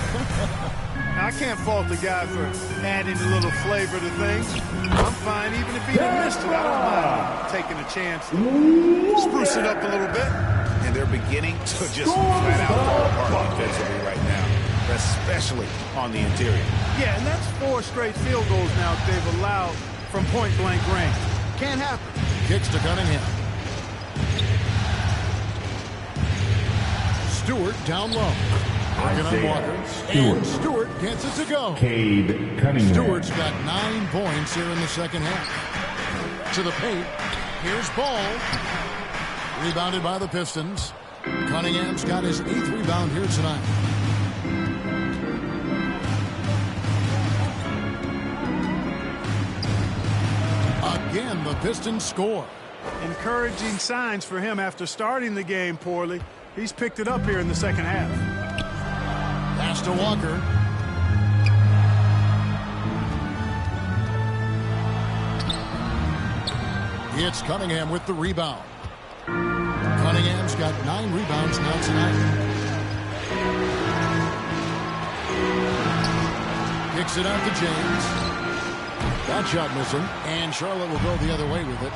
I can't fault the guy for adding a little flavor to things. I'm fine even if he had missed it. I don't mind taking a chance to spruce it up a little bit. And they're beginning to just flat out fall apart defensively right now, especially on the interior. Yeah, and that's 4 straight field goals now they've allowed from point-blank range. Can't happen. Kicks to Cunningham. Stewart down low. Working on Walker. And Stewart gets it to go. Cade Cunningham. Stewart's got 9 points here in the second half. To the paint. Here's Ball. Rebounded by the Pistons. Cunningham's got his 8th rebound here tonight. Again, the Pistons score. Encouraging signs for him after starting the game poorly. He's picked it up here in the second half. Pass to Walker. It's Cunningham with the rebound. Cunningham's got 9 rebounds now tonight. Kicks it out to James. That shot missing, and Charlotte will go the other way with it.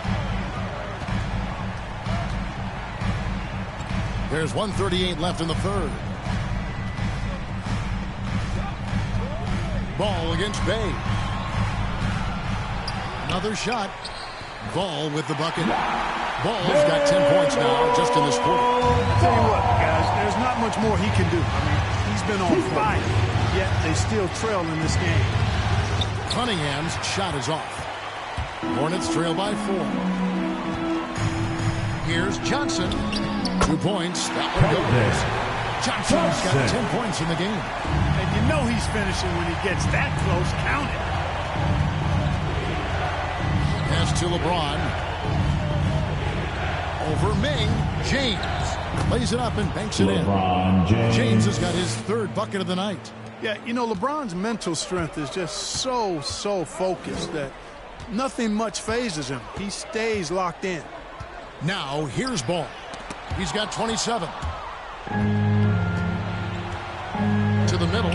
There's 1:38 left in the third. Ball against Bay. Another shot. Ball with the bucket. Ball's got 10 points now just in this quarter. I'll tell you what, guys, there's not much more he can do. I mean, he's been on fire, yet they still trail in this game. Cunningham's shot is off. Hornets trail by 4. Here's Johnson. 2 points. That one goes. Johnson's got 10 points in the game. And you know he's finishing when he gets that close. Count it. Pass to LeBron. Over Ming. James lays it up and banks it in. James has got his 3rd bucket of the night. Yeah, you know, LeBron's mental strength is just so focused that nothing much phases him. He stays locked in. Now, here's Ball. He's got 27. To the middle.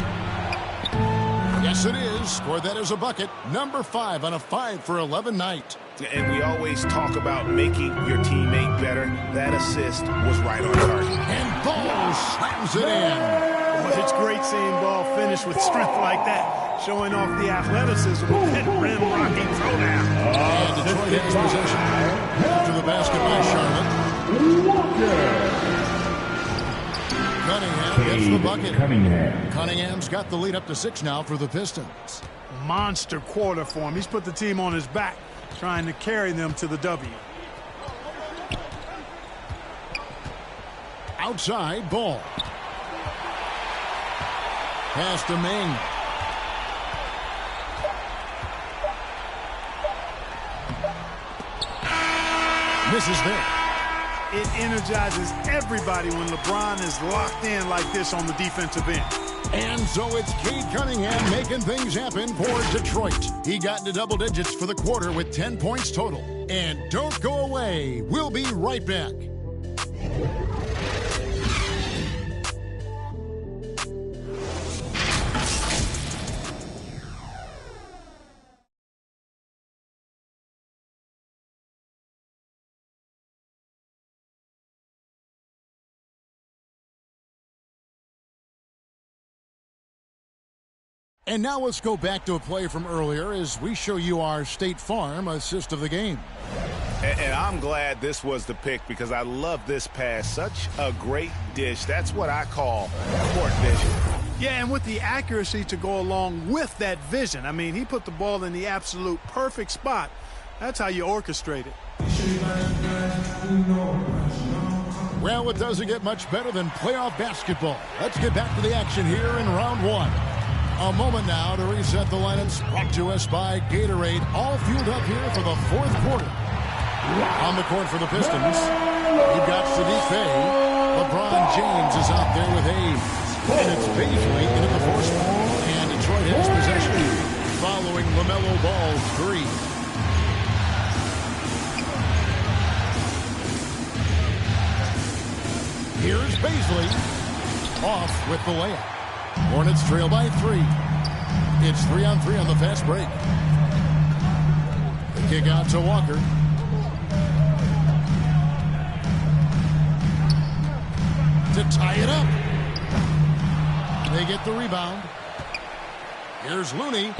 Yes, it is. Scored that as a bucket. Number 5 on a 5 for 11 night. And we always talk about making your teammate better. That assist was right on target. And Ball slams it in. Well, it's great seeing Ball finish with strength like that, showing off the athleticism with that rim-rocking throwdown. And Detroit has possession. To the basket by Charlotte. Cunningham gets the bucket. Cunningham's got the lead up to 6 now for the Pistons. Monster quarter for him. He's put the team on his back, trying to carry them to the W. Outside, Ball. Pass to Ming. Misses there. It energizes everybody when LeBron is locked in like this on the defensive end. And so it's Cade Cunningham making things happen for Detroit. He got into double digits for the quarter with 10 points total. And don't go away. We'll be right back. And now let's go back to a play from earlier as we show you our State Farm assist of the game. And I'm glad this was the pick because I love this pass. Such a great dish. That's what I call court vision. Yeah, and with the accuracy to go along with that vision. I mean, he put the ball in the absolute perfect spot. That's how you orchestrate it. Well, it doesn't get much better than playoff basketball. Let's get back to the action here in round 1. A moment now to reset the lineups brought to us by Gatorade. All fueled up here for the 4th quarter. On the court for the Pistons, you've got Sadiq Bey. LeBron James is out there with Hayes. And it's Paisley into the force. And Detroit has possession following LaMelo Ball's 3. Here's Paisley. Off with the layup. Hornets trail by 3. It's 3-on-3 on the fast break. The kick out to Walker. To tie it up. They get the rebound. Here's Looney.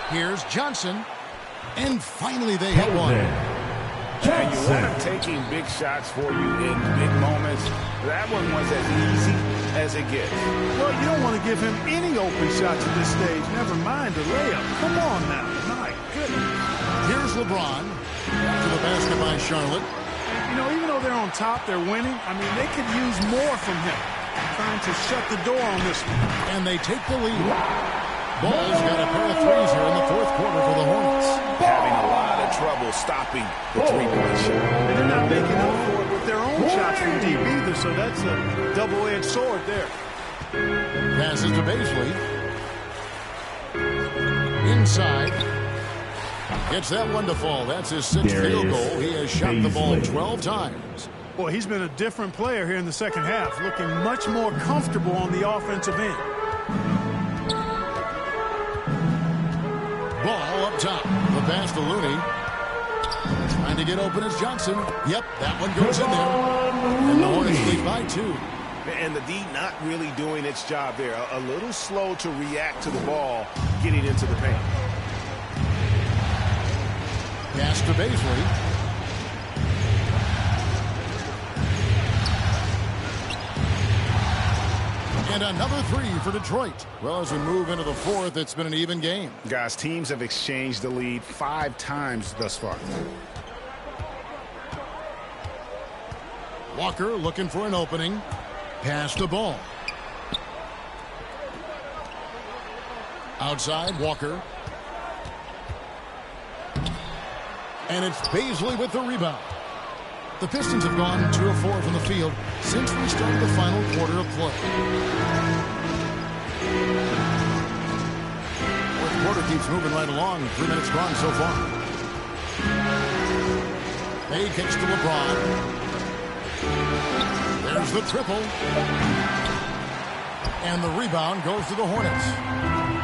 Here's Johnson. And finally they hit one. And you want him taking big shots for you in big moments. That one was as easy as it gets. Well, you don't want to give him any open shots at this stage. Never mind a layup. Come on now. My goodness. Here's LeBron. To the basket by Charlotte. You know, even though they're on top, they're winning. I mean, they could use more from him. Trying to shut the door on this one. And they take the lead. Ball's got a pair of threes here in the 4th quarter for the Hornets. Having a lot of trouble stopping the three-point shot. And they're not making up for it with their own shots from deep either, so that's a double-edged sword there. Passes to Paisley. Inside. Gets that one to fall. That's his 6th field goal. He has shot the ball 12 times. Boy, he's been a different player here in the second half, looking much more comfortable on the offensive end. Ball up top. The pass to Looney. Trying to get open as Johnson. Yep, that one goes in there. And the Hornets lead by 2. And the D not really doing its job there. A little slow to react to the ball getting into the paint. Pass to Paisley. And another three for Detroit. Well, as we move into the fourth, it's been an even game. Guys, teams have exchanged the lead 5 times thus far. Walker looking for an opening. Pass the ball. Outside, Walker. And it's Baisley with the rebound. The Pistons have gone 2 of 4 from the field since we started the final quarter of play. Fourth quarter keeps moving right along. 3 minutes gone so far. May kicks to LeBron. There's the triple. And the rebound goes to the Hornets.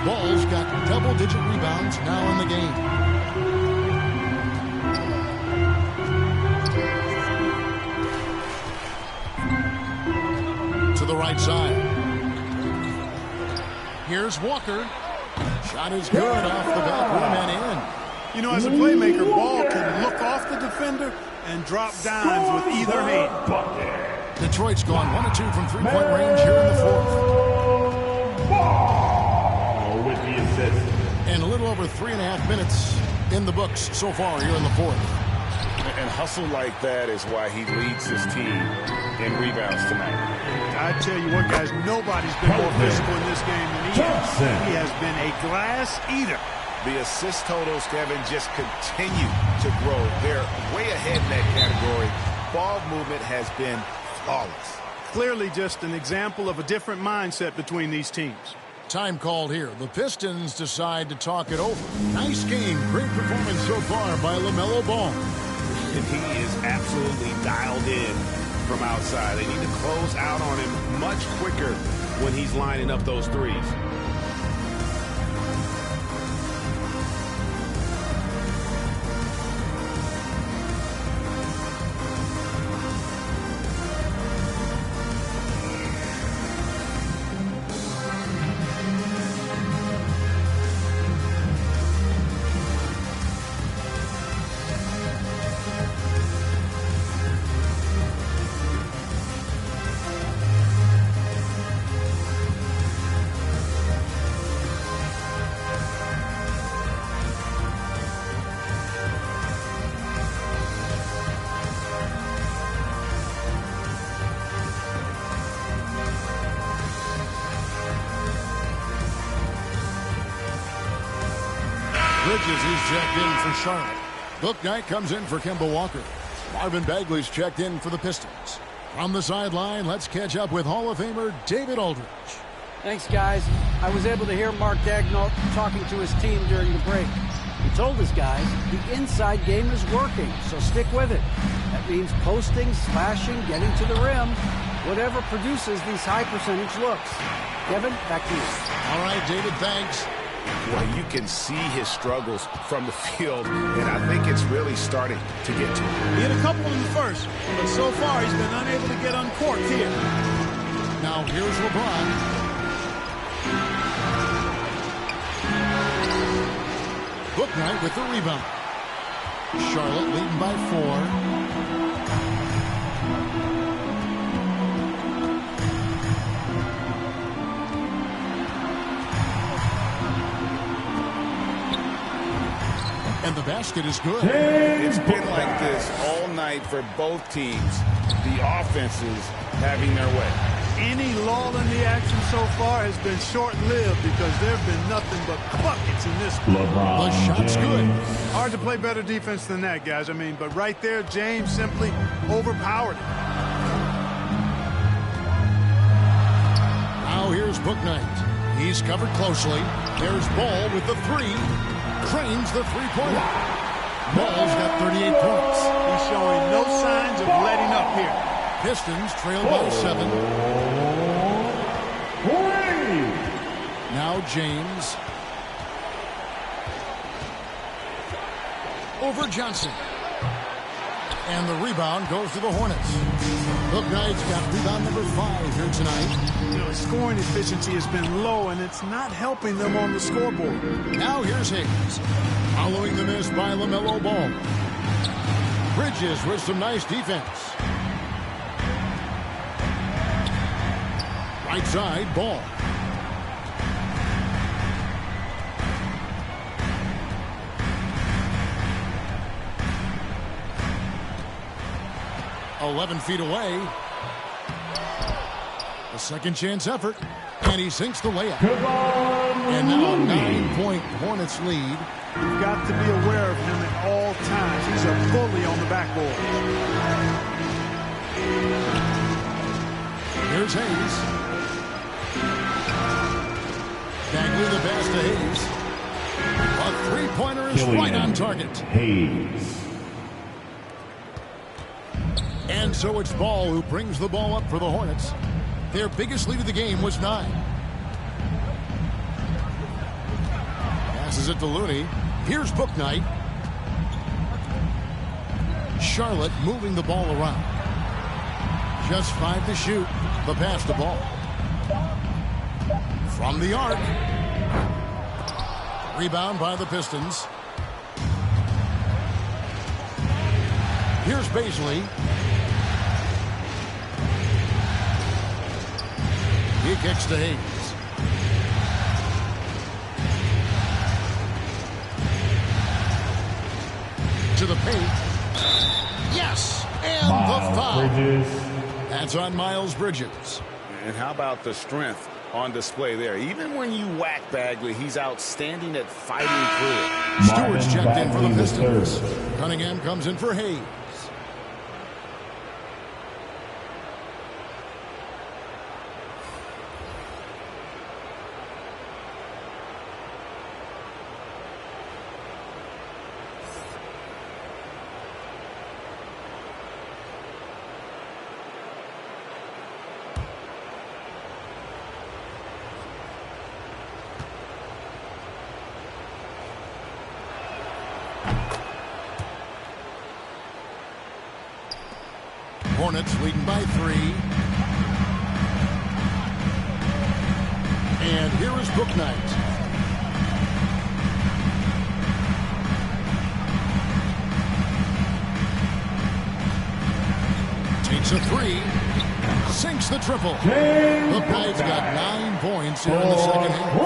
Ball's got double-digit rebounds now in the game. To the right side. Here's Walker. Shot is good off the back rim and in. You know, as a playmaker, Ball can look off the defender and drop dimes with either hand. Detroit's gone 1 of 2 from three-point range here in the fourth. Ball with the assist. And a little over 3.5 minutes in the books so far here in the fourth. And hustle like that is why he leads his team in rebounds tonight. I tell you what, guys, nobody's been more physical in this game than he has. He has been a glass eater. The assist totals, Kevin, just continue to grow. They're way ahead in that category. Ball movement has been flawless. Clearly just an example of a different mindset between these teams. Time called here. The Pistons decide to talk it over. Nice game. Great performance so far by LaMelo Ball. And he is absolutely dialed in from outside. They need to close out on him much quicker when he's lining up those threes. Bridges is checked in for Charlotte. Bouknight comes in for Kemba Walker. Marvin Bagley's checked in for the Pistons. From the sideline, let's catch up with Hall of Famer David Aldridge. Thanks, guys. I was able to hear Mark Daigneault talking to his team during the break. He told his guys the inside game is working, so stick with it. That means posting, slashing, getting to the rim, whatever produces these high percentage looks. Kevin, back to you. All right, David, thanks. Well, you can see his struggles from the field, and I think it's really starting to get to him. He had a couple in the first, but so far he's been unable to get uncorked here. Now here's LeBron. Bouknight with the rebound. Charlotte leading by 4. And the basket is good. It's been like this all night for both teams. The offenses having their way. Any lull in the action so far has been short-lived because there have been nothing but buckets in this one. The shot's good. Hard to play better defense than that, guys. I mean, but right there, James simply overpowered it. Now here's Bouknight. He's covered closely. There's Ball with the 3. Cranes the three-pointer. Ball's got 38 points. He's showing no signs of letting up here. Pistons trail by 7. Now James. Over Johnson. And the rebound goes to the Hornets. Bouknight's got rebound number 5 here tonight. You know, scoring efficiency has been low, and it's not helping them on the scoreboard. Now here's Hayes. Following the miss by LaMelo Ball. Bridges with some nice defense. Right side, ball. "11 feet away. A second chance effort, and he sinks the layup. And now a 9-point Hornets lead. You've got to be aware of him at all times. He's a bully on the backboard. Here's Hayes. Bagley the pass to Hayes. A three-pointer is right on target. Hayes. And so it's Ball who brings the ball up for the Hornets. Their biggest lead of the game was 9. Passes it to Looney. Here's Bouknight. Charlotte moving the ball around. Just 5 to shoot. The pass to Ball. From the arc. Rebound by the Pistons. Here's Baisley. He kicks to Hayes. To the paint. Yes! And the foul. Bridges. That's on Miles Bridges. And how about the strength on display there? Even when you whack Bagley, he's outstanding at fighting clear. Stewart's checked in for the Pistons. Cunningham comes in for Hayes. Hornets leading by 3. And here is Bouknight. Takes a 3. Sinks the triple. The Pies got 9 points here in the second half.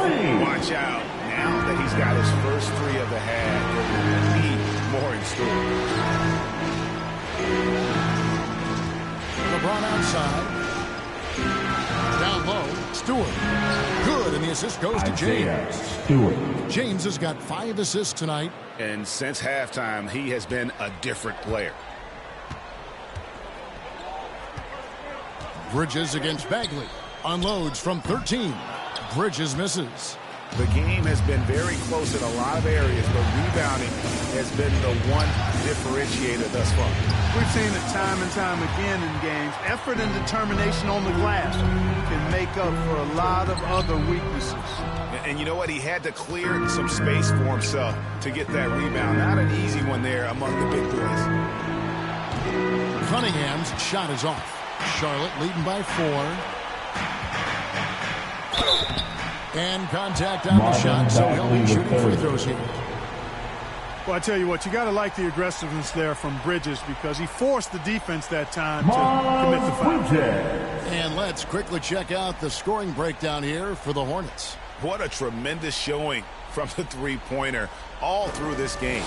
Watch out. Now that he's got his first 3 of the half, there will be more in store. LeBron outside. Down low, Stewart. Good, and the assist goes to James. Stewart. James has got 5 assists tonight. And since halftime, he has been a different player. Bridges against Bagley. Unloads from 13. Bridges misses. The game has been very close in a lot of areas, but rebounding has been the one differentiator thus far. We've seen it time and time again in games. Effort and determination on the glass can make up for a lot of other weaknesses. And you know what? He had to clear some space for himself to get that rebound. Not an easy one there among the big boys. Cunningham's shot is off. Charlotte leading by 4. And contact on the shot, so he'll be shooting free throws here. Well, I tell you what, you got to like the aggressiveness there from Bridges because he forced the defense that time to commit the foul. And let's quickly check out the scoring breakdown here for the Hornets. What a tremendous showing from the three-pointer all through this game.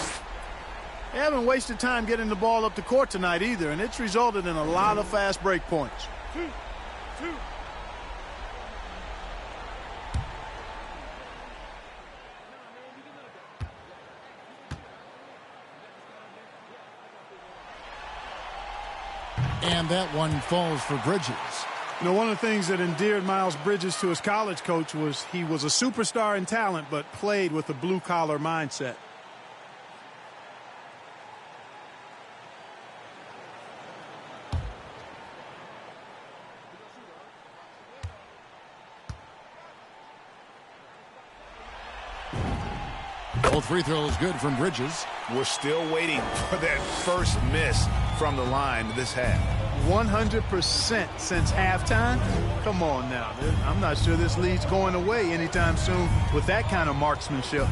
They haven't wasted time getting the ball up the court tonight either, and it's resulted in a lot of fast break points. And that one falls for Bridges. You know, one of the things that endeared Miles Bridges to his college coach was he was a superstar in talent, but played with a blue-collar mindset. Both free throws good from Bridges. We're still waiting for that first miss from the line this half. 100% since halftime? Come on now. I'm not sure this lead's going away anytime soon with that kind of marksmanship.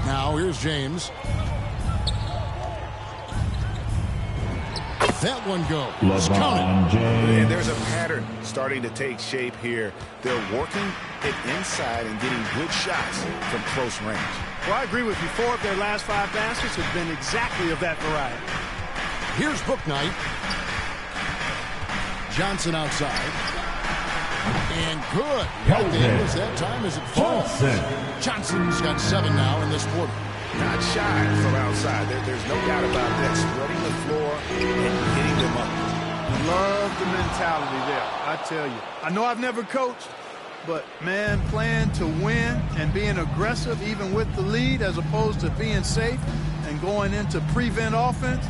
Now here's James. let that one go. It's counted. And there's a pattern starting to take shape here. They're working it inside and getting good shots from close range. Well, I agree with you. 4 of their last 5 baskets have been exactly of that variety. Here's Bouknight. Johnson outside. And good. Right there was that time as it falls. Johnson's got 7 now in this quarter. Not shy from outside. There's no doubt about that. Spreading the floor and hitting them up. Love the mentality there, I tell you. I know I've never coached, but, man, playing to win and being aggressive even with the lead as opposed to being safe and going into prevent offense,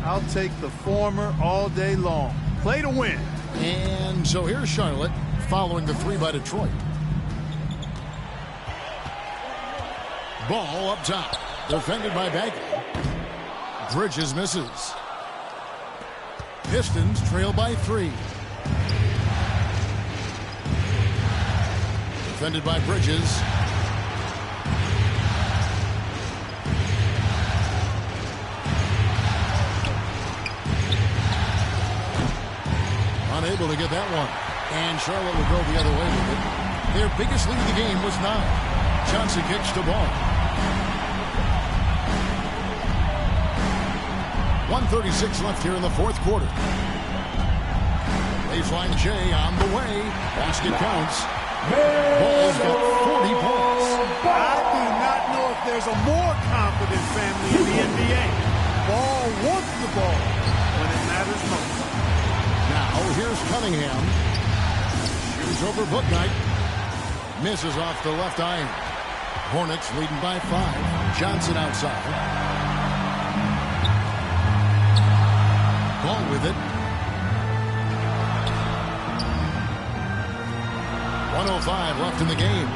I'll take the former all day long. Play to win. And so here's Charlotte following the 3 by Detroit. Ball up top. Defended by Bagley. Bridges misses. Pistons trail by 3. Defended by Bridges. Unable to get that one. And Charlotte will go the other way with it. Their biggest lead of the game was 9. Johnson kicks the ball. 1:36 left here in the 4th quarter. Baseline J on the way. Basket counts. Ball's got 40 points. I do not know if there's a more confident family in the NBA. Ball wants the ball when it matters most. Now here's Cunningham. Shoots over Bouknight. Misses off the left iron. Hornets leading by 5. Johnson outside. Ball with it. 1:05 left in the game.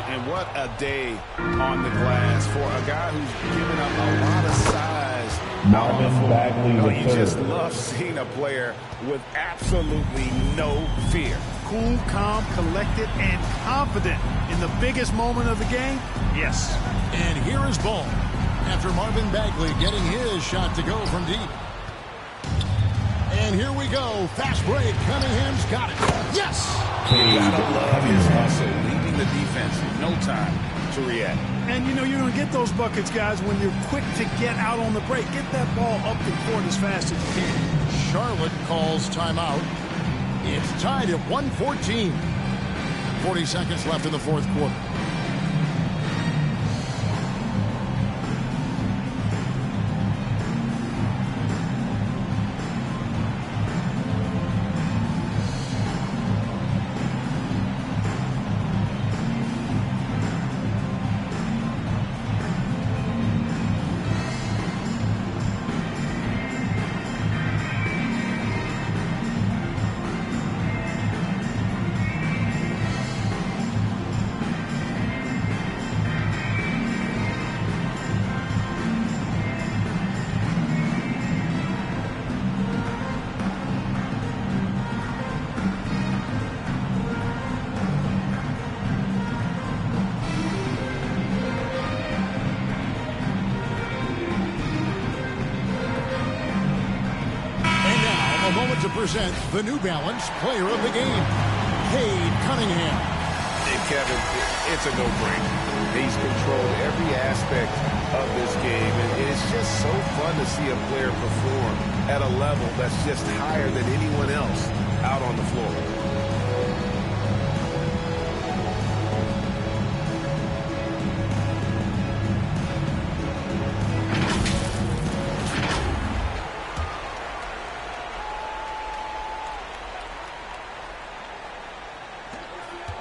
And what a day on the glass for a guy who's given up a lot of size. Marvin Bagley, you just love seeing a player with absolutely no fear. Cool, calm, collected, and confident in the biggest moment of the game? Yes. And here is Ball after Marvin Bagley getting his shot to go from deep. And here we go. Fast break. Cunningham's got it. Yes! You gotta love his hustle, leaving the defense. No time to react. And, you know, you're going to get those buckets, guys, when you're quick to get out on the break. Get that ball up the court as fast as you can. Charlotte calls timeout. It's tied at 1:14. 40 seconds left in the 4th quarter. To present the New Balance Player of the Game, Cade Cunningham. Hey, Kevin, it's a no-brainer. He's controlled every aspect of this game, and it's just so fun to see a player perform at a level that's just higher than anyone else out on the floor.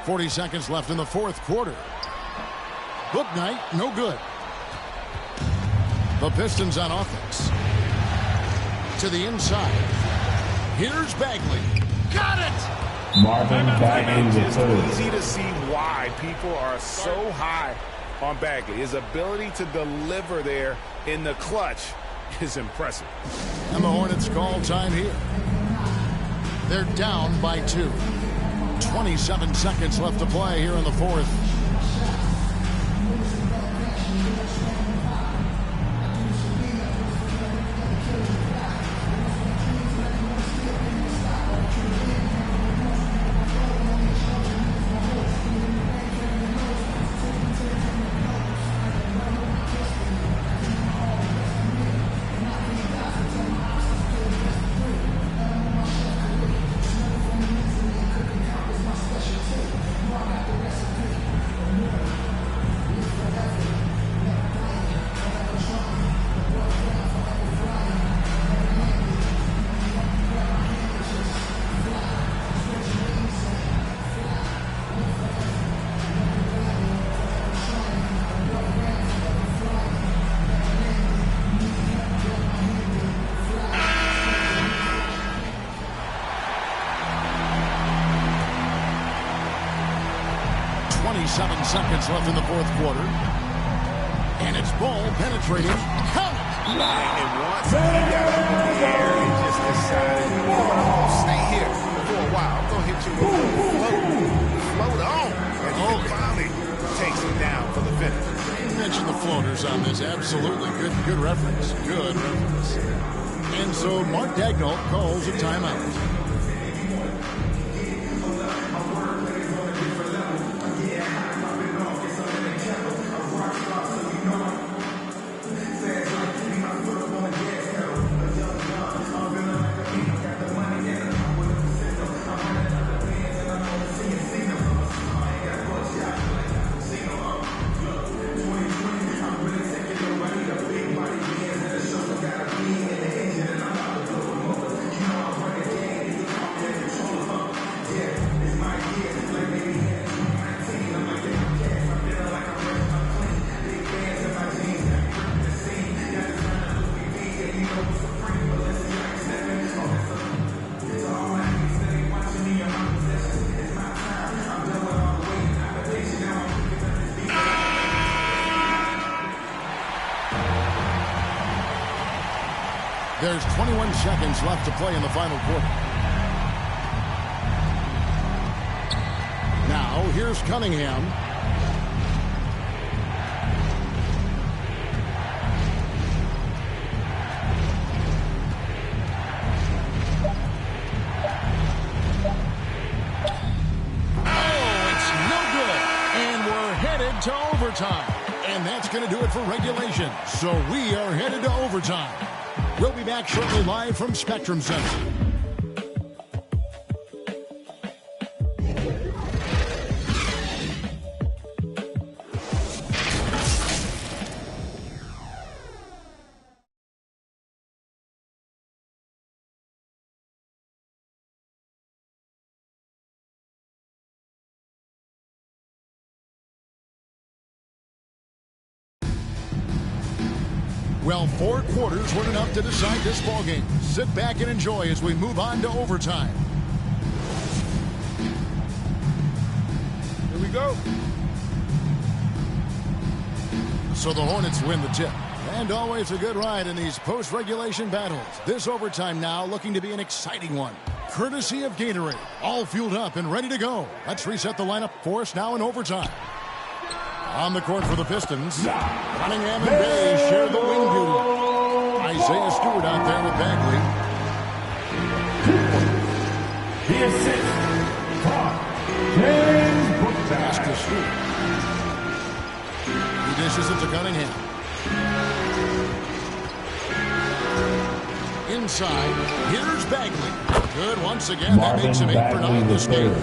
40 seconds left in the 4th quarter. Bouknight, no good. The Pistons on offense. To the inside. Here's Bagley. Got it! Marvin Bagley. It's easy to see why people are so high on Bagley. His ability to deliver there in the clutch is impressive. And the Hornets call time here. They're down by 2. 27 seconds left to play here in the 4th. 27 seconds left in the fourth quarter. And it's ball penetrating. Count! And once he got up in the air, he just decided, I'm going to stay here for a while. I'm going to hit you with a float on. And he finally takes him down for the finish. You mentioned the floaters on this. Absolutely. Good reference. Good reference. And so Mark Daigneault calls a timeout. There's 21 seconds left to play in the final quarter. Now, here's Cunningham. Oh, it's no good. And we're headed to overtime. And that's going to do it for regulation. So we are headed to overtime. We'll be back shortly live from Spectrum Center. Well, 4 quarters weren't enough to decide this ballgame. Sit back and enjoy as we move on to overtime. Here we go. So the Hornets win the tip. And always a good ride in these post-regulation battles. This overtime now looking to be an exciting one. Courtesy of Gatorade. All fueled up and ready to go. Let's reset the lineup for us now in overtime. On the court for the Pistons, Cunningham and Bay share the wing duty. Isaiah Stewart out there with Bagley. The assist, James Pass to Stewart. He dishes it to Cunningham. Inside, here's Bagley. Good once again. That makes him 8 for 9 this game.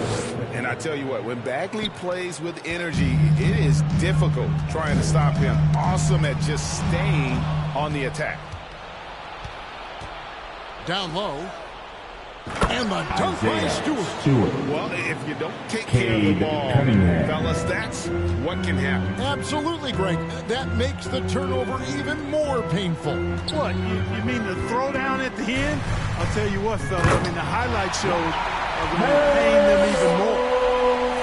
And I tell you what, when Bagley plays with energy, it is difficult trying to stop him. Awesome at just staying on the attack. Down low. And the dunk by Stewart. Well, if you don't take care of the ball, fellas, that's what can happen. Absolutely, Greg. That makes the turnover even more painful. What, you mean the throwdown at the end? I'll tell you what, fellas, I mean, the highlight shows are going to pain them even more.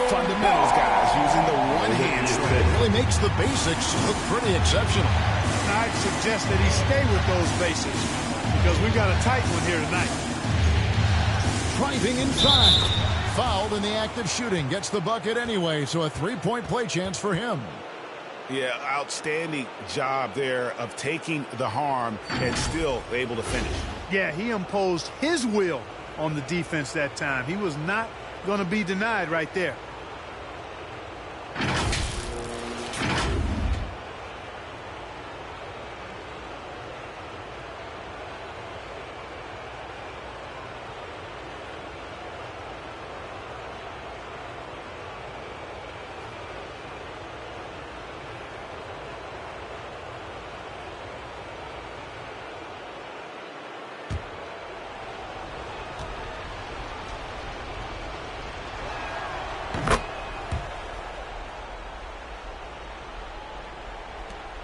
Fundamentals, guys, using the one-hand slam. Really makes the basics look pretty exceptional. I'd suggest that he stay with those basics because we've got a tight one here tonight. Driving inside. Fouled in the act of shooting. Gets the bucket anyway, so a 3-point play chance for him. Yeah, outstanding job there of taking the harm and still able to finish. Yeah, he imposed his will on the defense that time. He was not going to be denied right there.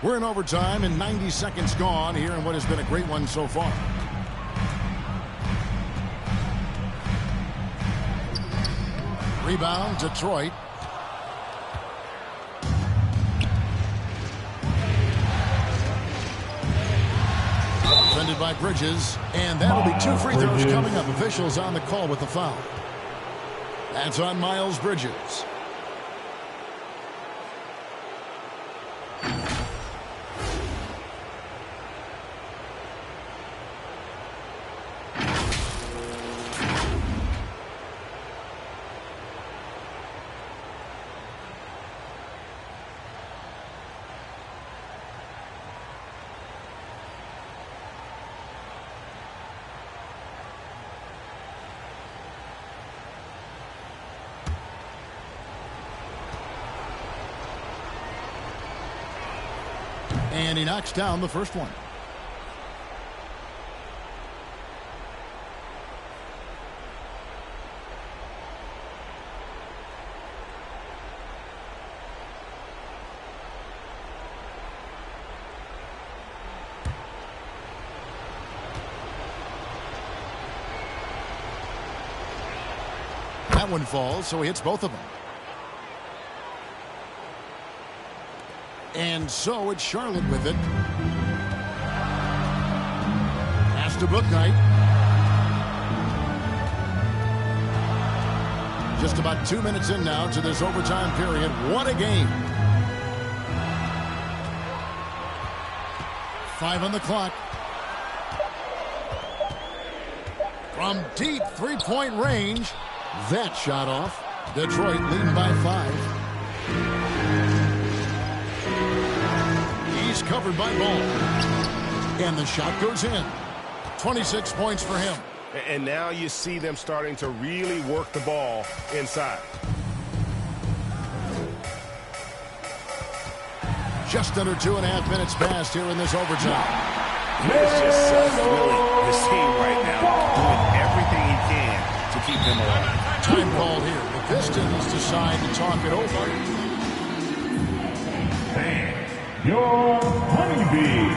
We're in overtime and 90 seconds gone here in what has been a great one so far. Rebound, Detroit. Defended by Bridges, and that'll be 2 free throws coming up. Officials on the call with the foul. That's on Miles Bridges. And he knocks down the first one. That one falls, so he hits both of them. And so it's Charlotte with it. Pass to Bouknight. Just about 2 minutes in now to this overtime period. What a game. 5 on the clock. From deep three-point range. That shot off. Detroit leading by 5. Covered by Ball. And the shot goes in. 26 points for him. And now you see them starting to really work the ball inside. Just under 2.5 minutes passed here in this overtime. He's just willing, his team right now, doing everything he can to keep them alive. Time called here. The Pistons decide to talk it over. Your honeybee.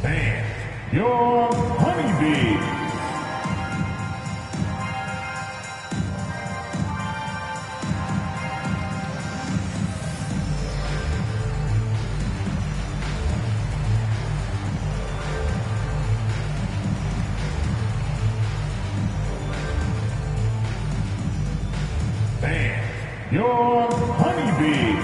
And your honeybee. Your honeybee.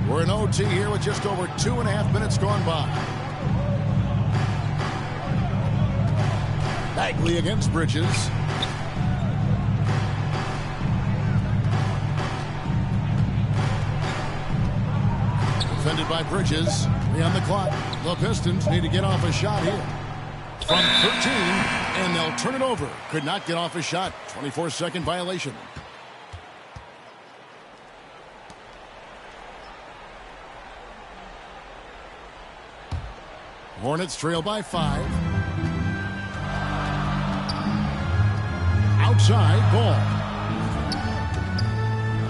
We're in OT here with just over 2.5 minutes gone by. Bagley against Bridges. Defended by Bridges. 3 on the clock. The Pistons need to get off a shot here. From 13, and they'll turn it over. Could not get off a shot. 24-second violation. Hornets trail by 5. Outside Ball.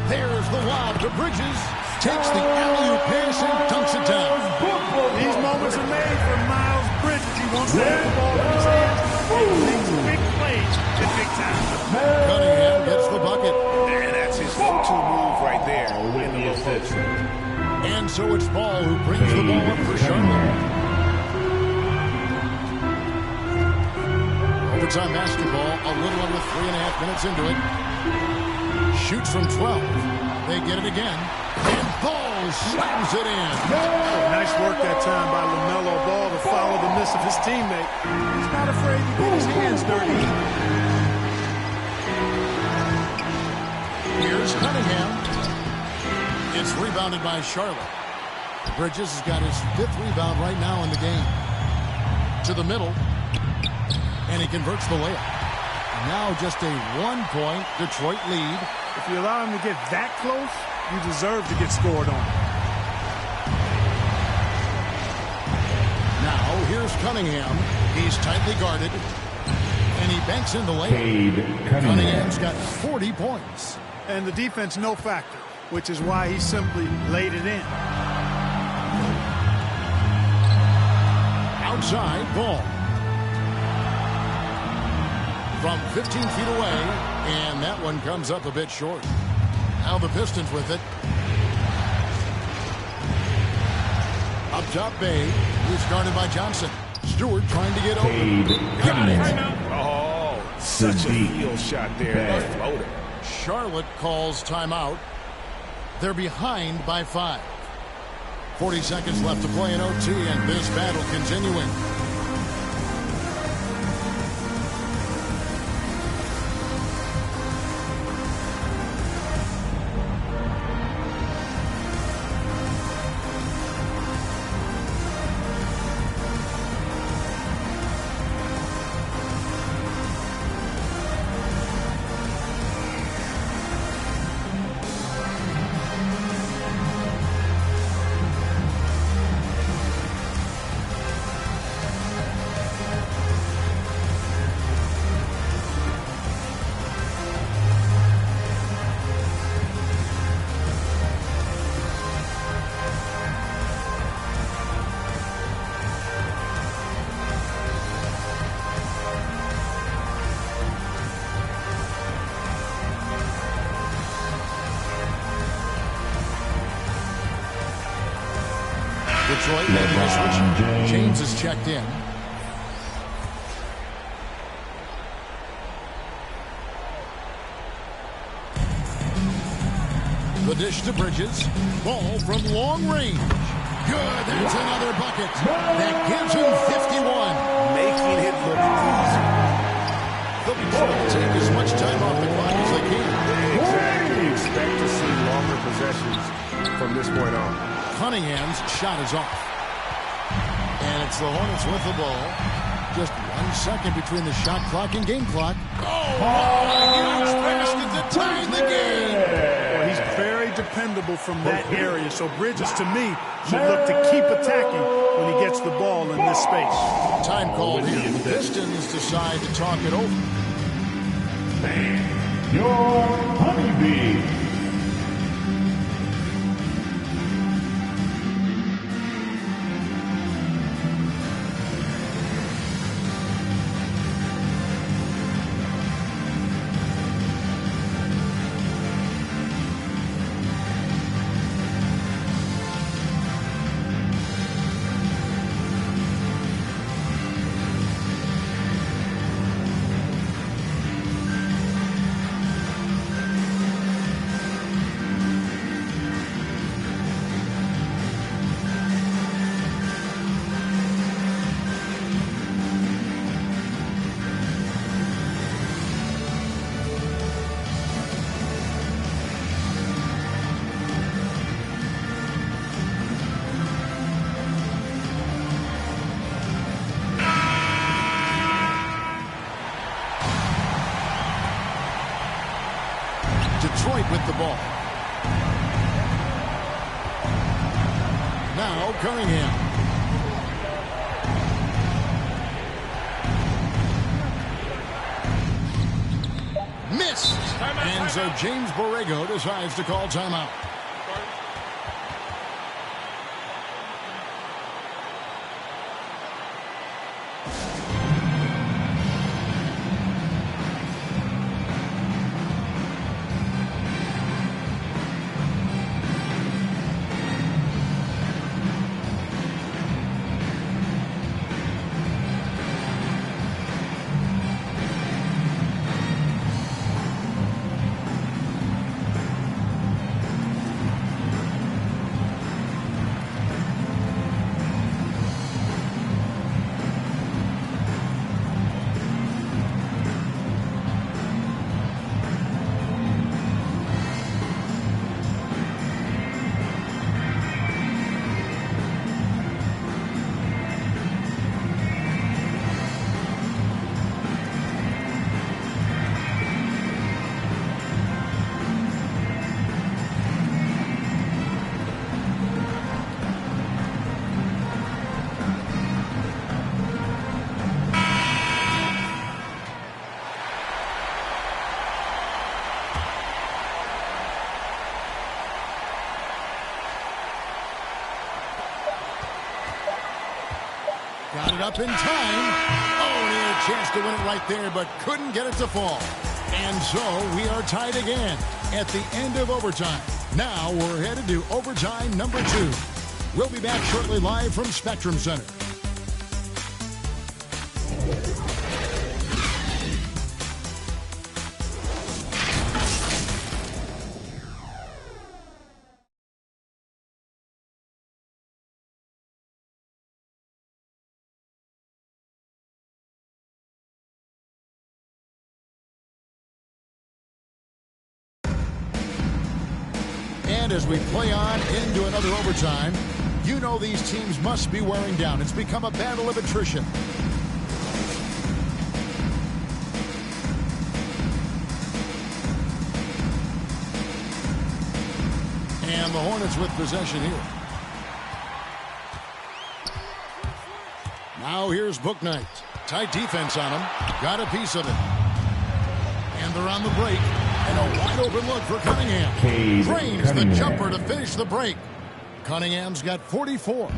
There's the lob to Bridges. Takes the alley-oop pass and dunks it down. These moments are made for Miles Bridges. He wants to have the ball in his hands. He makes big plays at big time. Cunningham gets the bucket. And that's his go-to move right there in the rotation. And so it's Ball who brings the ball up for Charlotte. Overtime basketball, a little under 3.5 minutes into it. Shoots from 12. They get it again. And Ball slams it in. Nice work that time by LaMelo Ball to follow the miss of his teammate. He's not afraid to get his hands dirty. Here's Cunningham. It's rebounded by Charlotte. Bridges has got his 5th rebound right now in the game. To the middle. And he converts the layup. Now just a 1-point Detroit lead. If you allow him to get that close, you deserve to get scored on. Now here's Cunningham. He's tightly guarded. And he banks in the layup. Cunningham's got 40 points. And the defense no factor, which is why he simply laid it in. Outside ball. From 15 feet away, and that one comes up a bit short. Now the Pistons with it. Up top, Bay. He's guarded by Johnson. Stewart trying to get over. Got it. Oh, such a heel shot there. The floater. Charlotte calls timeout. They're behind by 5. 40 seconds left to play in OT, and this battle continuing. Detroit making a switch. James is checked in. The dish to Bridges. Ball from long range. Good. That's another bucket. That gives him 51. Making it look easy. They'll be trying to take as much time off the clock as they can. Exactly. Expect to see longer possessions from this point on. Cunningham's shot is off. And it's the Hornets with the ball. Just 1 second between the shot clock and game clock. Oh, huge basket to tie the game. Well, he's very dependable from that area. So Bridges, to me, should look to keep attacking when he gets the ball in this space. Time called here. The Pistons decide to talk it over. Your honeybee. Detroit with the ball. Now Cunningham. Missed. And so James Borrego decides to call timeout. up in time. Oh, and he had a chance to win it right there, but couldn't get it to fall. And so we are tied again at the end of overtime. Now we're headed to overtime number 2. We'll be back shortly live from Spectrum Center. And as we play on into another overtime, you know these teams must be wearing down. It's become a battle of attrition. And the Hornets with possession here. Now here's Bouknight. Tight defense on him. Got a piece of it. And they're on the break. And a wide open look for Cunningham. Drains the jumper to finish the break. Cunningham's got 44.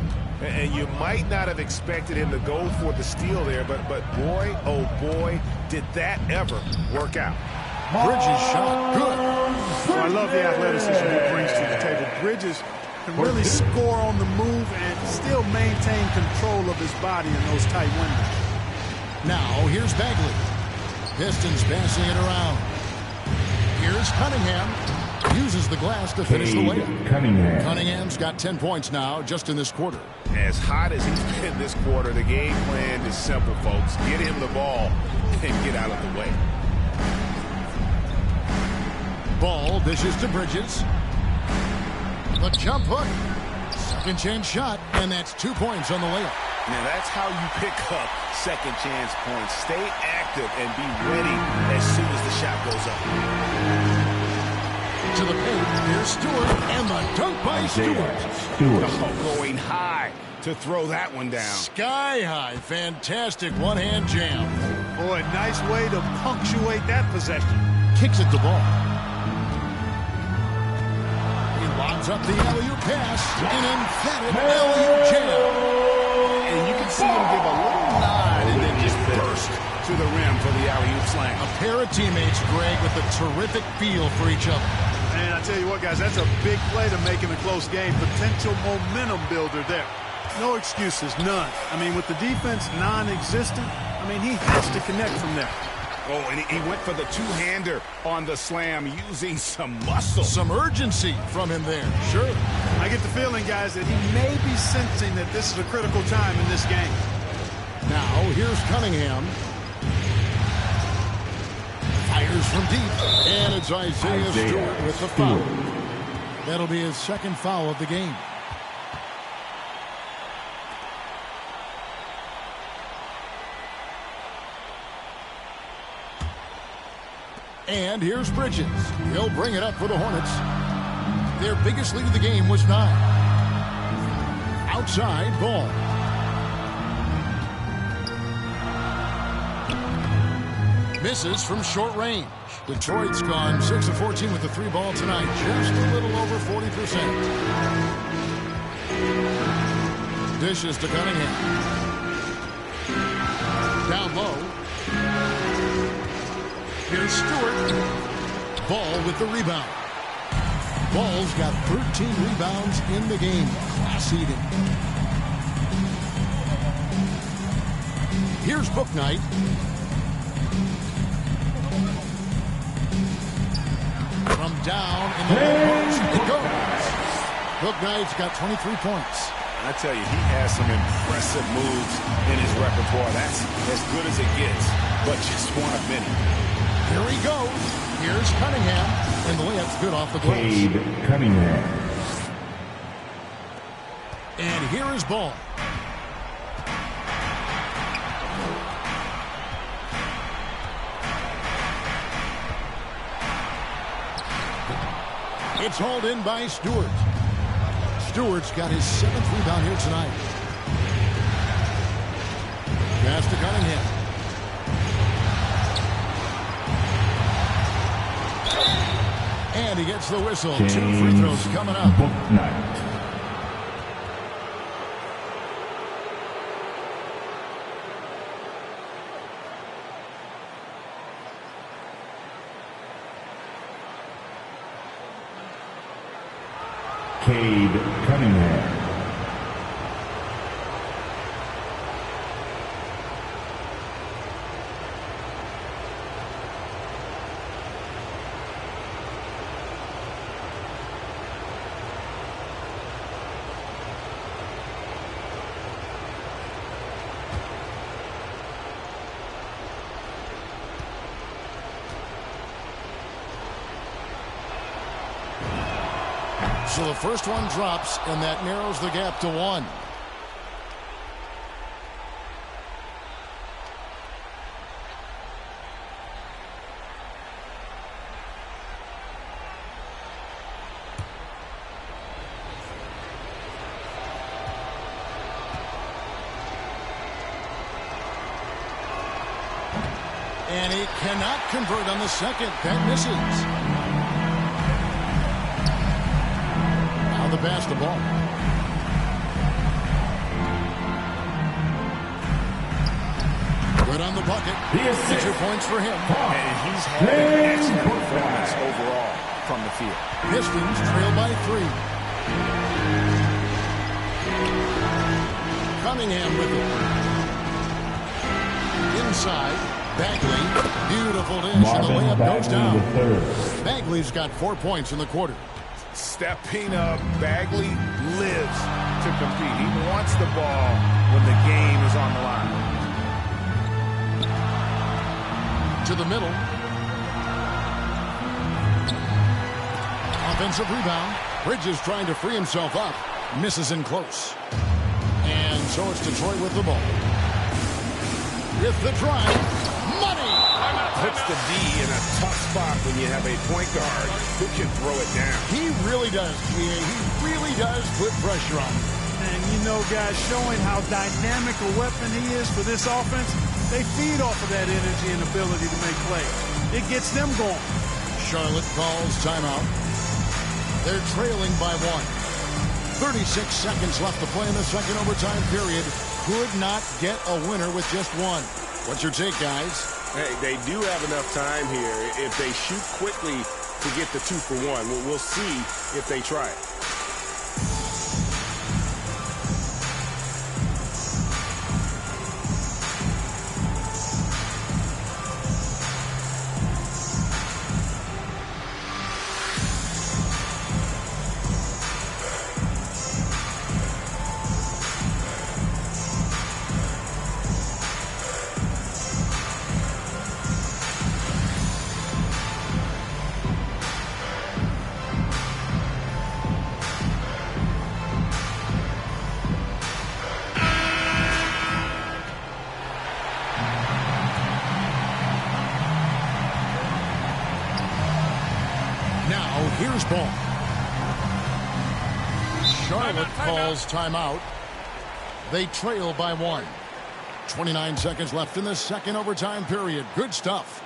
And you might not have expected him to go for the steal there, but boy, oh boy, did that ever work out. Bridges shot good. So I love the athleticism he brings to the table. Bridges can really score on the move and still maintain control of his body in those tight windows. Now here's Bagley. Pistons passing it around. Here's Cunningham. Uses the glass to finish the layup. Cunningham's got 10 points now just in this quarter. As hot as he's been this quarter, the game plan is simple, folks. Get him the ball and get out of the way. Ball dishes to Bridges. The jump hook. Second chance shot, and that's 2 points on the layup. Now that's how you pick up second chance points. Stay active and be ready as soon as the shot goes up. To the paint, here's Stewart, and the dunk by Stewart. Oh, going high to throw that one down. Sky high, fantastic one-hand jam. Boy, nice way to punctuate that possession. Kicks it to Ball. He lobs up the alley-oop pass, an emphatic alley-oop jam. And you can see him give a little nod and then just burst to the rim for the alley-oop slam. A pair of teammates, Greg, with a terrific feel for each other. Man, I tell you what, guys, that's a big play to make in a close game. Potential momentum builder there. No excuses, none. I mean, with the defense non-existent, I mean, he has to connect from there. Oh, and he went for the two-hander on the slam using some muscle. Some urgency from him there, sure. I get the feeling, guys, that he may be sensing that this is a critical time in this game. Now, here's Cunningham. Fires from deep, and it's Isaiah Stewart with the foul. That'll be his second foul of the game. And here's Bridges. He'll bring it up for the Hornets. Their biggest lead of the game was 9. Outside, Ball. Misses from short range. Detroit's gone 6 of 14 with the 3-ball tonight. Just a little over 40%. Dishes to Cunningham. Down low. Here's Stewart. Ball with the rebound. Ball's got 13 rebounds in the game. Class eating. Here's Bouknight. From down in the low post, it goes. Bouknight's got 23 points. I tell you, he has some impressive moves in his repertoire. That's as good as it gets, but just one of many. Here he goes. Here's Cunningham, and the layup's good off the glass. Cunningham. And here is Ball. It's hauled in by Stewart. Stewart's got his 7th rebound here tonight. Pass to Cunningham. And he gets the whistle. 2 free throws coming up. Cade Cunningham. So the first one drops, and that narrows the gap to 1. And he cannot convert on the second. That misses. To pass the ball. Good on the bucket. Get your points for him. And he's had an excellent performance overall from the field. Pistons trail by 3. Cunningham with it. Inside. Bagley. Beautiful dish, and the layup goes down. Bagley's got 4 points in the quarter. Stepping up, Bagley lives to compete. He wants the ball when the game is on the line. To the middle. Offensive rebound. Bridges trying to free himself up. Misses in close. And so it's Detroit with the ball. With the drive. Money! Puts the D in a tough spot when you have a point guard who can throw it down. He really does, He really does put pressure on him. And you know, guys, showing how dynamic a weapon he is for this offense, they feed off of that energy and ability to make plays. It gets them going. Charlotte calls timeout. They're trailing by 1. 36 seconds left to play in the second overtime period. Could not get a winner with just 1. What's your take, guys? Hey, they do have enough time here if they shoot quickly to get the 2 for 1. We'll see if they try it. Here's ball. Charlotte calls timeout. They trail by 1. 29 seconds left in the second overtime period. Good stuff.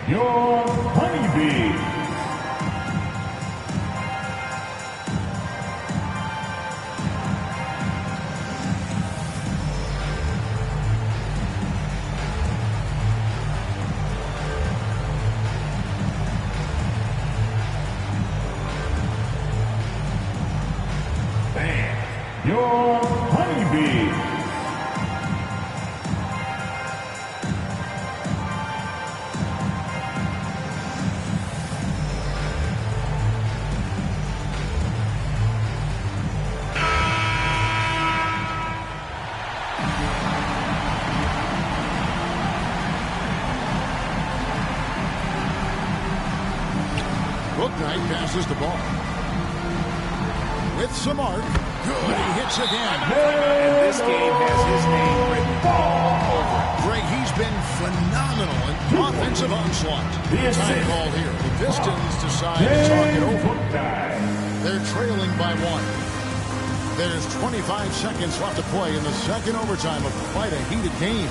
Your honeybee. Bam. Your honeybee. Passes the ball. With some arc. Good. He hits again. And this game has his name written all over it. Greg, he's been phenomenal in offensive onslaught. Time call here. The Pistons decide to talk it over. They're trailing by 1. There's 25 seconds left to play in the second overtime of quite a heated game.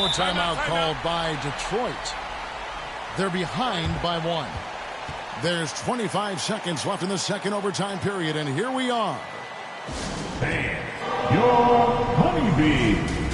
Timeout called by Detroit. They're behind by 1. There's 25 seconds left in the second overtime period, and here we are. Fan your honeybee.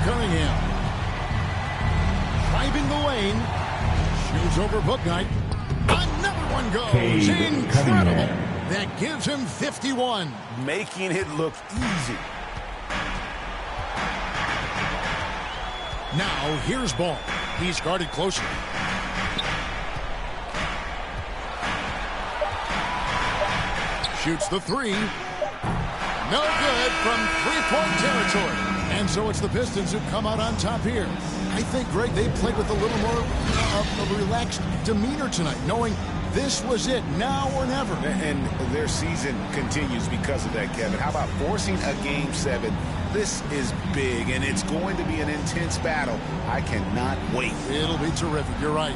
Cunningham. Driving the lane. Shoots over Booknight. Another one goes. Incredible. That gives him 51. Making it look easy. Now here's Ball. He's guarded closely. Shoots the three. No good from three-point territory. And so it's the Pistons who come out on top here. I think, Greg, they played with a little more of a relaxed demeanor tonight, knowing this was it, now or never. And their season continues because of that, Kevin. How about forcing a Game 7? This is big, and it's going to be an intense battle. I cannot wait. It'll be terrific. You're right.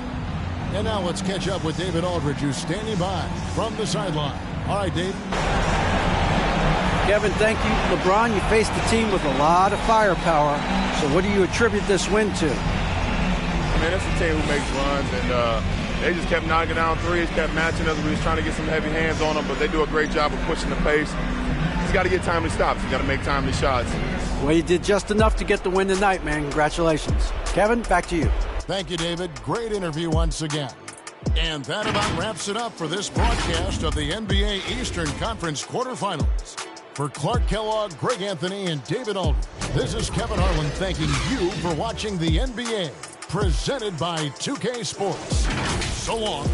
And now let's catch up with David Aldridge, who's standing by from the sideline. All right, Dave. Kevin, thank you. LeBron, you faced the team with a lot of firepower. So what do you attribute this win to? I mean, it's a team who makes runs, and they just kept knocking down threes, kept matching us. We was trying to get some heavy hands on them, but they do a great job of pushing the pace. He's got to get timely stops. He's got to make timely shots. Well, you did just enough to get the win tonight, man. Congratulations. Kevin, back to you. Thank you, David. Great interview once again. And that about wraps it up for this broadcast of the NBA Eastern Conference quarterfinals. For Clark Kellogg, Greg Anthony, and David Aldridge, this is Kevin Harlan thanking you for watching the NBA, presented by 2K Sports. So long.